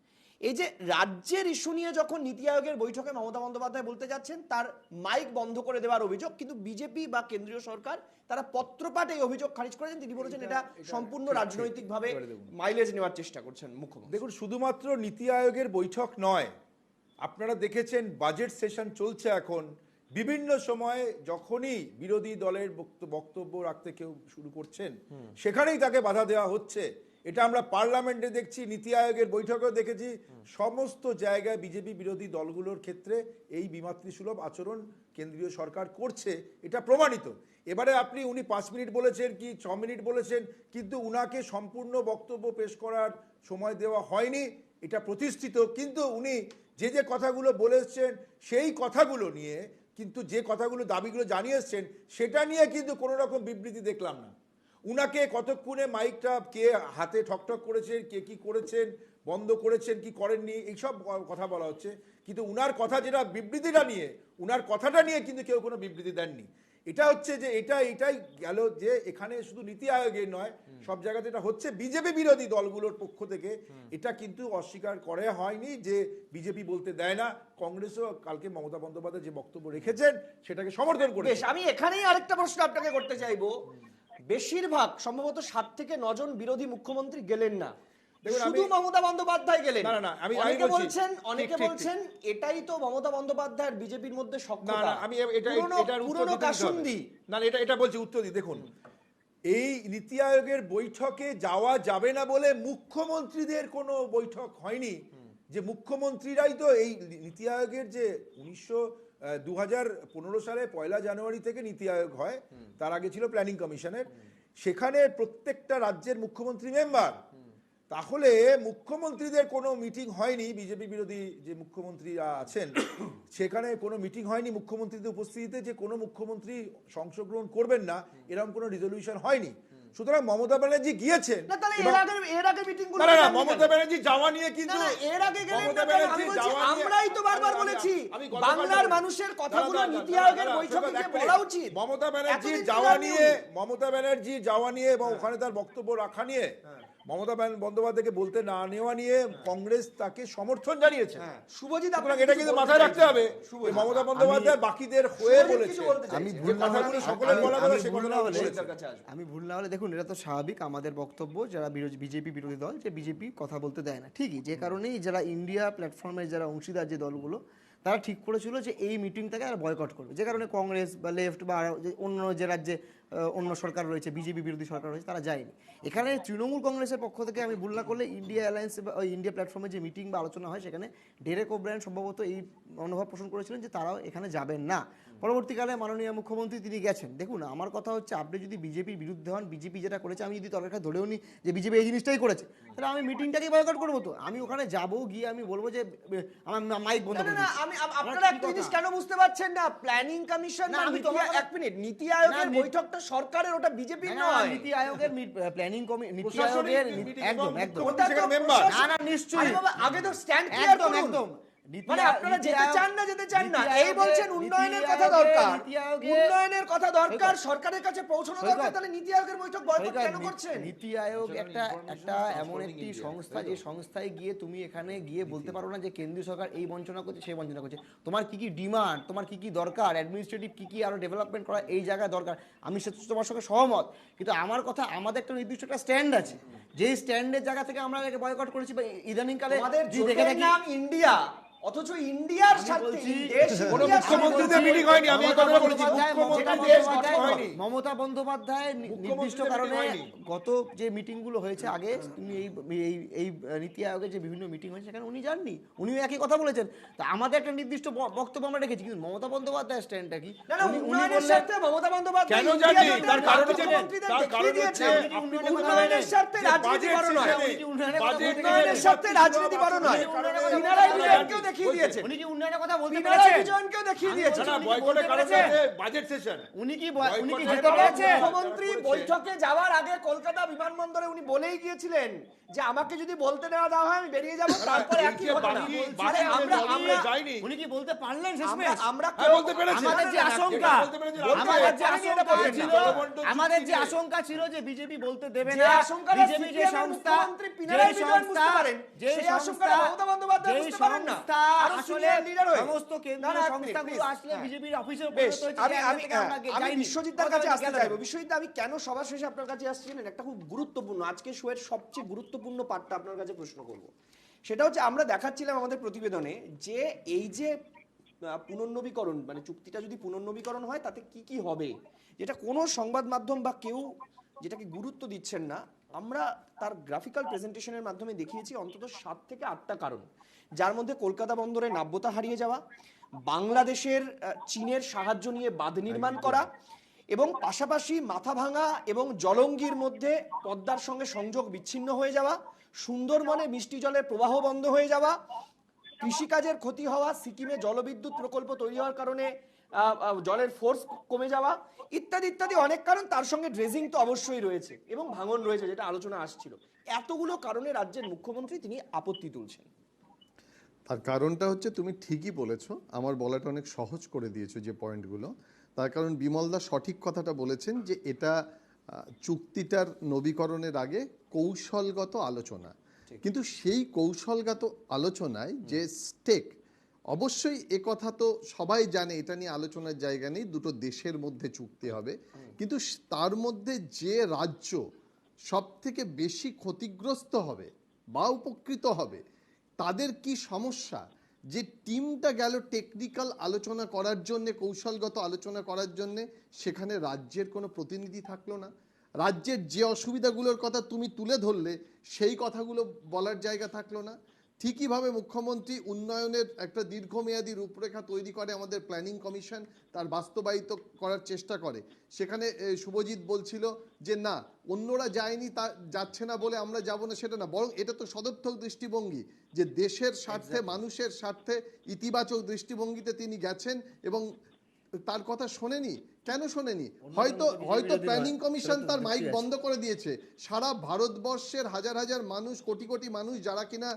এই যে রাজ্যের ইস্যু নিয়ে যখন নীতি আয়োগের বৈঠকে মমতা বন্দ্যোপাধ্যায় বলতে যাচ্ছেন, তার মাইক বন্ধ করে দেওয়ার অভিযোগ, কিন্তু বিজেপি বা কেন্দ্রীয় সরকার তারা পত্রপাঠ এই অভিযোগ খারিজ করেছেন। তিনি বলেছেন এটা সম্পূর্ণ রাজনৈতিকভাবে মাইলেজ নেওয়ার চেষ্টা করছেন মুখ্যমন্ত্রী। দেখুন, শুধুমাত্র নীতি আয়োগের বৈঠক নয়, আপনারা দেখেছেন বাজেট সেশন চলছে এখন, বিভিন্ন সময়ে যখনই বিরোধী দলের বক্তব্য রাখতে কেউ শুরু করছেন, সেখানেই তাকে বাধা দেওয়া হচ্ছে। এটা আমরা পার্লামেন্টে দেখছি, নীতি আয়োগের বৈঠকেও দেখেছি, সমস্ত জায়গায় বিজেপি বিরোধী দলগুলোর ক্ষেত্রে এই বিমাতৃসুলভ আচরণ কেন্দ্রীয় সরকার করছে, এটা প্রমাণিত। এবারে উনি 5 মিনিট বলেছেন কি 6 মিনিট বলেছেন, কিন্তু উনাকে সম্পূর্ণ বক্তব্য পেশ করার সময় দেওয়া হয়নি। এটা প্রতিষ্ঠিত, কিন্তু উনি যে যে কথাগুলো বলেছেন সেই কথাগুলো নিয়ে, কিন্তু যে কথাগুলো দাবিগুলো জানিয়ে এসছেন সেটা নিয়ে কিন্তু কোনো রকম বিবৃতি দেখলাম না। উনাকে কতক্ষণে মাইকটা কে হাতে ঠকঠক করেছেন, কে কি করেছেন, বন্ধ করেছেন কি করেননি, এইসব কথা বলা হচ্ছে, কিন্তু উনার কথা যেটা বিবৃতিটা নিয়ে, উনার কথাটা নিয়ে কিন্তু কেউ কোনো বিবৃতি দেননি। এটা হচ্ছে যে এটাই গেল যে এখানে শুধু নীতি আয়োগের নয়, সব জায়গাতে এটা হচ্ছে বিজেপি বিরোধী দলগুলোর পক্ষ থেকে এটা কিন্তু অস্বীকার করে হয়নি যে বিজেপি বলতে দেয় না। কংগ্রেসও কালকে মমতা বন্দ্যোপাধ্যায় যে বক্তব্য রেখেছেন সেটাকে সমর্থন করেছে। বেশ, আমি এখানেই আরেকটা প্রশ্ন আপনাকে করতে চাইবো। বেশিরভাগ সম্ভবত 7 থেকে 9 জন বিরোধী মুখ্যমন্ত্রী গেলেন না, শুধু মমতা বন্দ্যোপাধ্যায় গেলেন। অনেকে বলছেন এটাই তো মমতা বন্দ্যোপাধ্যায়ের বিজেপির মধ্যে সক্ষমতা। আমি এটার এটা বলছি, উত্তর দিই। দেখুন, এই নীতি আয়োগের বৈঠকে যাওয়া যাবে না বলে মুখ্যমন্ত্রীদের কোনো বৈঠক হয়নি, যে মুখ্যমন্ত্রীরাই তো এই নীতি আয়োগের যে 2015 সালে 1 জানুয়ারি থেকে নীতি আয়োগ হয়, তার আগে ছিল প্ল্যানিং কমিশনের, সেখানে প্রত্যেকটা রাজ্যের মুখ্যমন্ত্রী মেম্বার। তাহলে মুখ্যমন্ত্রীদের কোনো মিটিং হয়নি, বিজেপি বিরোধী যে মুখ্যমন্ত্রীরা আছেন সেখানে কোনো মিটিং হয়নি মুখ্যমন্ত্রীদের উপস্থিতিতে, যে কোনো মুখ্যমন্ত্রী অংশগ্রহণ করবেন না এরকম কোনো রেজলিউশন হয়নি। সুতরাং মমতা ব্যানার্জি গিয়েছেন, মমতা ব্যানার্জি যাওয়া নিয়ে কিন্তু আমরাই তো বারবার বলেছি বাংলার মানুষের কথাগুলো নীতি আয়োগের বৈঠকে গিয়ে বলা উচিত। মমতা ব্যানার্জি যাওয়া নিয়ে এবং ওখানে তার বক্তব্য রাখা নিয়ে, মমতা বন্দ্যোপাধ্যায়কে বলতে না নেওয়া নিয়ে কংগ্রেস তাকে সমর্থন জানিয়েছে। শুভজিৎ, এটা কিন্তু মাথায় রাখতে হবে, মমতা বন্দ্যোপাধ্যায় বাকিদের হয়ে বলেছে। আমি ভুল না হলে দেখুন, এটা তো স্বাভাবিক আমাদের বক্তব্য যারা বিজেপি বিরোধী দল, যে বিজেপি কথা বলতে দেয় না, ঠিকই। যে কারণেই যারা ইন্ডিয়া প্ল্যাটফর্মের যারা অংশীদার যে দলগুলো, তারা ঠিক করেছিল যে এই মিটিংটাকে আর বয়কট করবে, যে কারণে কংগ্রেস বা লেফট বা অন্য যে রাজ্যে অন্য সরকার রয়েছে, বিজেপি বিরোধী সরকার রয়েছে, তারা যায়নি। এখানে তৃণমূল কংগ্রেসের পক্ষ থেকে আমি ভুল না করলে ইন্ডিয়া অ্যালায়েন্স বা ইন্ডিয়া প্ল্যাটফর্মে যে মিটিং বা আলোচনা হয়, সেখানে ডেরেক ওব্রায়ান সম্ভবত এই মনোভাব পোষণ করেছিলেন যে তারাও এখানে যাবেন না। পরবর্তীকালে মাননীয় মুখ্যমন্ত্রী তিনি গেছেন। দেখুন, আমার কথা হচ্ছে, আপনি যদি বিজেপির বিরুদ্ধে হন, বিজেপি যেটা করেছে, আমি যদি তরকারিটা ধরেও নি যে বিজেপি এই জিনিসটাই করেছে, তাহলে আমি মিটিংটাকে বয়কট করবো। তো আমি ওখানে যাবো, গিয়ে আমি বলবো যে আমার মাইক বন্ধ করে দিন। আপনারা একটা জিনিস কেন বুঝতে পারছেন না, প্ল্যানিং কমিশন না, এক মিনিট, নীতি আয়োগের বৈঠকটা সরকারের, ওটা বিজেপির নয়। নীতি আয়োগের প্ল্যানিং নীতি আয়োগের একদম না নিশ্চয়ই আগে তো স্ট্যান্ড ক্লিয়ার করুন। একদম, মানে আপনারা যেতে চান না এই বলছেন, উন্নয়নের কথা দরকার, উন্নয়নের কথা দরকার, সরকারের কাছে পৌঁছানো দরকার, তাহলে নীতি আয়োগের বৈঠক বয়কট কেন করছেন? নীতি আয়োগ একটা এমন একটি সংস্থা, যে সংস্থায় গিয়ে তুমি এখানে গিয়ে বলতে পারো না যে কেন্দ্রীয় সরকার এই বঞ্চনা করছে, সেই বঞ্চনা করছে। তোমার কি কি ডিমান্ড, তোমার কি কি দরকার, অ্যাডমিনিস্ট্রেটিভ কি কি আরো ডেভেলপমেন্ট করা এই জায়গায় দরকার, আমি তোমার সঙ্গে সহমত। কিন্তু আমার কথা, আমাদের একটা নির্দিষ্ট একটা স্ট্যান্ড আছে, যেই স্ট্যান্ডের জায়গা থেকে আমরা বয়কট করেছি। বা ইদানিংকালে আমাদের জোটের নাম ইন্ডিয়া, অথচ ইন্ডিয়ার স্বার্থে কোনো মুখ্যমন্ত্রীদের মিটিং হয়নি। আমি এই কথাটা বলেছি, মমতা বন্দ্যোপাধ্যায় নির্দিষ্ট কারণে গত যে মিটিংগুলো হয়েছে আগে, তিনি এই নীতি আয়োগের যে বিভিন্ন মিটিং হয়েছে সেখানে উনি যাননি, উনিও একই কথা বলেছেন। তা আমাদের একটা নির্দিষ্ট বক্তব্য আমরা রেখেছি, কিন্তু মমতা বন্দ্যোপাধ্যায়ের স্ট্যান্ডটা কি? উন্নয়নের স্বার্থে মমতা বন্দ্যোপাধ্যায় কেন যাননি? তার কারণ হচ্ছে উন্নয়নের স্বার্থে রাজনীতি বড় নয়, উন্নয়নের স্বার্থে রাজনীতি বড় নয়। পিনারাই বিজয়নকেও দেখিয়ে দিয়েছে, উনি কি উন্নয়নের কথা বলতে পেরেছেন? বিজয়নকেও দেখিয়ে দিয়েছে, না বয়কটের কারণ হচ্ছে বাজেট সেশন। উনি যেতে পেরেছেন? মুখ্যমন্ত্রী বৈঠকে যাওয়ার আগে কলকাতা বিমানবন্দরে উনি বলেই গিয়েছিলেন যে আমাকে যদি বলতে দেওয়া হয় আমি বেরিয়ে যাব। তারপর একই ঘটনা। আমরা যাইনি, উনি কি বলতে পারলেন শেষমেশ? আমরা বলতে পেরেছি। আমাদের যে আশঙ্কা ছিল যে বিজেপি বলতে দেবে না, বিজেপি যে সংস্থা, পিনারাই বিজয়ন বুঝতে পারেন, সেই আশঙ্কা মমতা বন্দ্যোপাধ্যায় বুঝতে পারেন না। আসলে সমস্ত কেন্দ্রীয় সংস্থাগুলো আসলে বিজেপির অফিসের আমি বিশ্বজিৎদার কাছে আসতে চাইবো। বিশ্বজিৎ, আমি কেন সবার শেষে আপনার কাছে আসছিলেন, একটা খুব গুরুত্বপূর্ণ, আজকে শোয়ের সবচেয়ে গুরুত্বপূর্ণ পার্টটা আপনার কাছে প্রশ্ন করব। সেটা হচ্ছে, আমরা দেখাচ্ছিলাম আমাদের প্রতিবেদনে যে এই যে পুনর্নবীকরণ, মানে চুক্তিটা যদি পুনর্নবীকরণ হয় তাতে কি কি হবে, যেটা কোনো সংবাদ মাধ্যম বা কেউ যেটাকে গুরুত্ব দিচ্ছেন না। আমরা তার গ্রাফিক্যাল প্রেজেন্টেশনের মাধ্যমে দেখিয়েছি অন্তত 7 থেকে 8টা কারণ, যার মধ্যে কলকাতা বন্দরে নাব্যতা হারিয়ে যাওয়া, বাংলাদেশের চীনের সাহায্য নিয়ে বাঁধ নির্মাণ করা, এবং পাশাপাশি মাথাভাঙা এবং জলঙ্গির মধ্যে পদ্মার সঙ্গে সংযোগ বিচ্ছিন্ন হয়ে যাওয়া, সুন্দরবনে মিষ্টি জলের প্রবাহ বন্ধ হয়ে যাওয়া, কৃষিকাজের ক্ষতি হওয়া, সিকিমে জলবিদ্যুৎ প্রকল্প তৈরি হওয়ার কারণে জলের ফোর্স কমে যাওয়া, ইত্যাদি ইত্যাদি অনেক কারণ। তার সঙ্গে ড্রেজিং তো অবশ্যই রয়েছে এবং ভাঙন রয়েছে, যেটা আলোচনা আসছিল। এতগুলো কারণে রাজ্যের মুখ্যমন্ত্রী তিনি আপত্তি তুলছেন। তার কারণটা হচ্ছে, তুমি ঠিকই বলেছো, আমার বলাটা অনেক সহজ করে দিয়েছো যে পয়েন্টগুলো। তার কারণ বিমলদা সঠিক কথাটা বলেছেন যে এটা চুক্তিটার নবীকরণের আগে কৌশলগত আলোচনা, কিন্তু সেই কৌশলগত আলোচনায় যে স্টেক, অবশ্যই এ কথা তো সবাই জানে, এটা নিয়ে আলোচনার জায়গা নেই, দুটো দেশের মধ্যে চুক্তি হবে, কিন্তু তার মধ্যে যে রাজ্য সব থেকে বেশি ক্ষতিগ্রস্ত হবে বা উপকৃত হবে, তাদের কি সমস্যা, যে টিমটা গেল টেকনিক্যাল আলোচনা করার জন্য, কৌশলগত আলোচনা করার জন্য, সেখানে রাজ্যের কোনো প্রতিনিধি থাকলো না। রাজ্যের যে অসুবিধাগুলোর কথা তুমি তুলে ধরলে সেই কথাগুলো বলার জায়গা থাকলো না। ঠিকইভাবে মুখ্যমন্ত্রী উন্নয়নের একটা দীর্ঘমেয়াদী রূপরেখা তৈরি করে, আমাদের প্ল্যানিং কমিশন তার বাস্তবায়িত করার চেষ্টা করে। সেখানে শুভজিৎ বলছিল যে না, অন্যরা যায়নি, তা যাচ্ছে না বলে আমরা যাব না, সেটা না, বরং এটা তো সদর্থক দৃষ্টিভঙ্গি যে দেশের স্বার্থে, মানুষের স্বার্থে ইতিবাচক দৃষ্টিভঙ্গিতে তিনি গেছেন এবং তার কথা শোনেনি। কেন শোনেনি? হয়তো প্ল্যানিং কমিশন তার মাইক বন্ধ করে দিয়েছে। সারা ভারতবর্ষের হাজার হাজার মানুষ, কোটি কোটি মানুষ যারা কিনা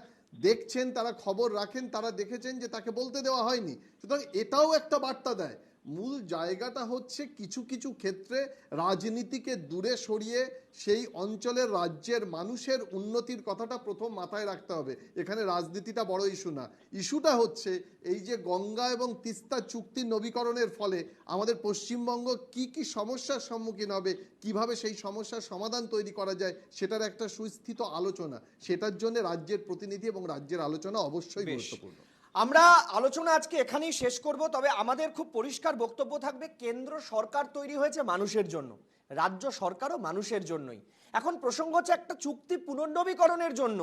দেখছেন, তারা খবর রাখেন, তারা দেখেছেন যে তাকে বলতে দেওয়া হয়নি। সুতরাং এটাও একটা বার্তা দেয়। মূল জায়গাটা হচ্ছে কিছু কিছু ক্ষেত্রে রাজনীতিকে দূরে সরিয়ে সেই অঞ্চলের, রাজ্যের মানুষের উন্নতির কথাটা প্রথম মাথায় রাখতে হবে। এখানে রাজনীতিটা বড় ইস্যু না। ইস্যুটা হচ্ছে এই যে গঙ্গা এবং তিস্তা চুক্তির নবীকরণের ফলে আমাদের পশ্চিমবঙ্গ কি কি সমস্যার সম্মুখীন হবে, কিভাবে সেই সমস্যার সমাধান তৈরি করা যায়, সেটার একটা সুস্থিত আলোচনা। সেটার জন্য রাজ্যের প্রতিনিধি এবং রাজ্যের আলোচনা অবশ্যই গুরুত্বপূর্ণ। আমরা আলোচনা আজকে এখানেই শেষ করব, তবে আমাদের খুব পরিষ্কার বক্তব্য থাকবে, কেন্দ্র সরকার তৈরি হয়েছে মানুষের জন্য, রাজ্য সরকারও মানুষের জন্যই। এখন প্রসঙ্গ হচ্ছে একটা চুক্তি পুনর্নবীকরণের জন্য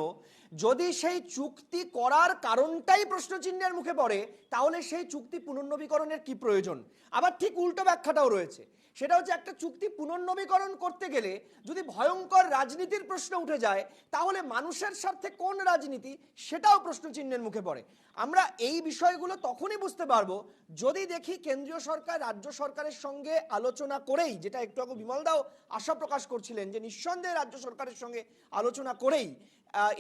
যদি সেই চুক্তি করার কারণটাই প্রশ্নচিহ্নের মুখে পড়ে, তাহলে সেই চুক্তি পুনর্নবীকরণের কি প্রয়োজন? আবার ঠিক উল্টো ব্যাখ্যাটাও রয়েছে, সেটা হচ্ছে একটা চুক্তি পুনর্নবীকরণ করতে গেলে যদি ভয়ঙ্কর রাজনীতির প্রশ্ন উঠে যায়, তাহলে মানুষের স্বার্থে কোন রাজনীতি, সেটাও প্রশ্নচিহ্নের মুখে পড়ে। আমরা এই বিষয়গুলো তখনই বুঝতে পারবো যদি দেখি কেন্দ্রীয় সরকার রাজ্য সরকারের সঙ্গে আলোচনা করেই, যেটা একটু আগে বিমলদাও আশা প্রকাশ করছিলেন যে নিঃসন্দেহে রাজ্য সরকারের সঙ্গে আলোচনা করেই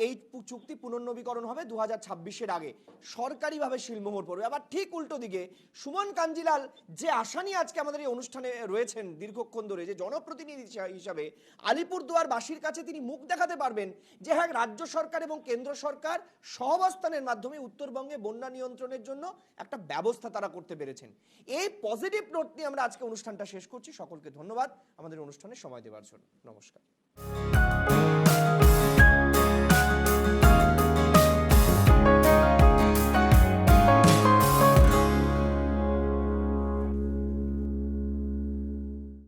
এই চুক্তি পুনর্নবীকরণ হবে 2026-এর আগে, সরকারিভাবে শিলমোহর পড়বে। আবার ঠিক উল্টো দিকে সুমন কাঞ্জিলাল যে আশা নিয়ে আজকে আমাদের এই অনুষ্ঠানে রয়েছেন দীর্ঘক্ষণ ধরে, যে জনপ্রতিনিধি হিসাবে আলিপুরদুয়ারবাসীর কাছে তিনি মুখ দেখাতে পারবেন যে হ্যাঁ, রাজ্য সরকার এবং কেন্দ্র সরকার সহাবস্থানের মাধ্যমে উত্তরবঙ্গে বন্যা নিয়ন্ত্রণের জন্য একটা ব্যবস্থা তারা করতে পেরেছেন। এই পজিটিভ নোট নিয়ে আমরা আজকে অনুষ্ঠানটা শেষ করছি। সকলকে ধন্যবাদ আমাদের অনুষ্ঠানে সময় দেওয়ার জন্য। নমস্কার।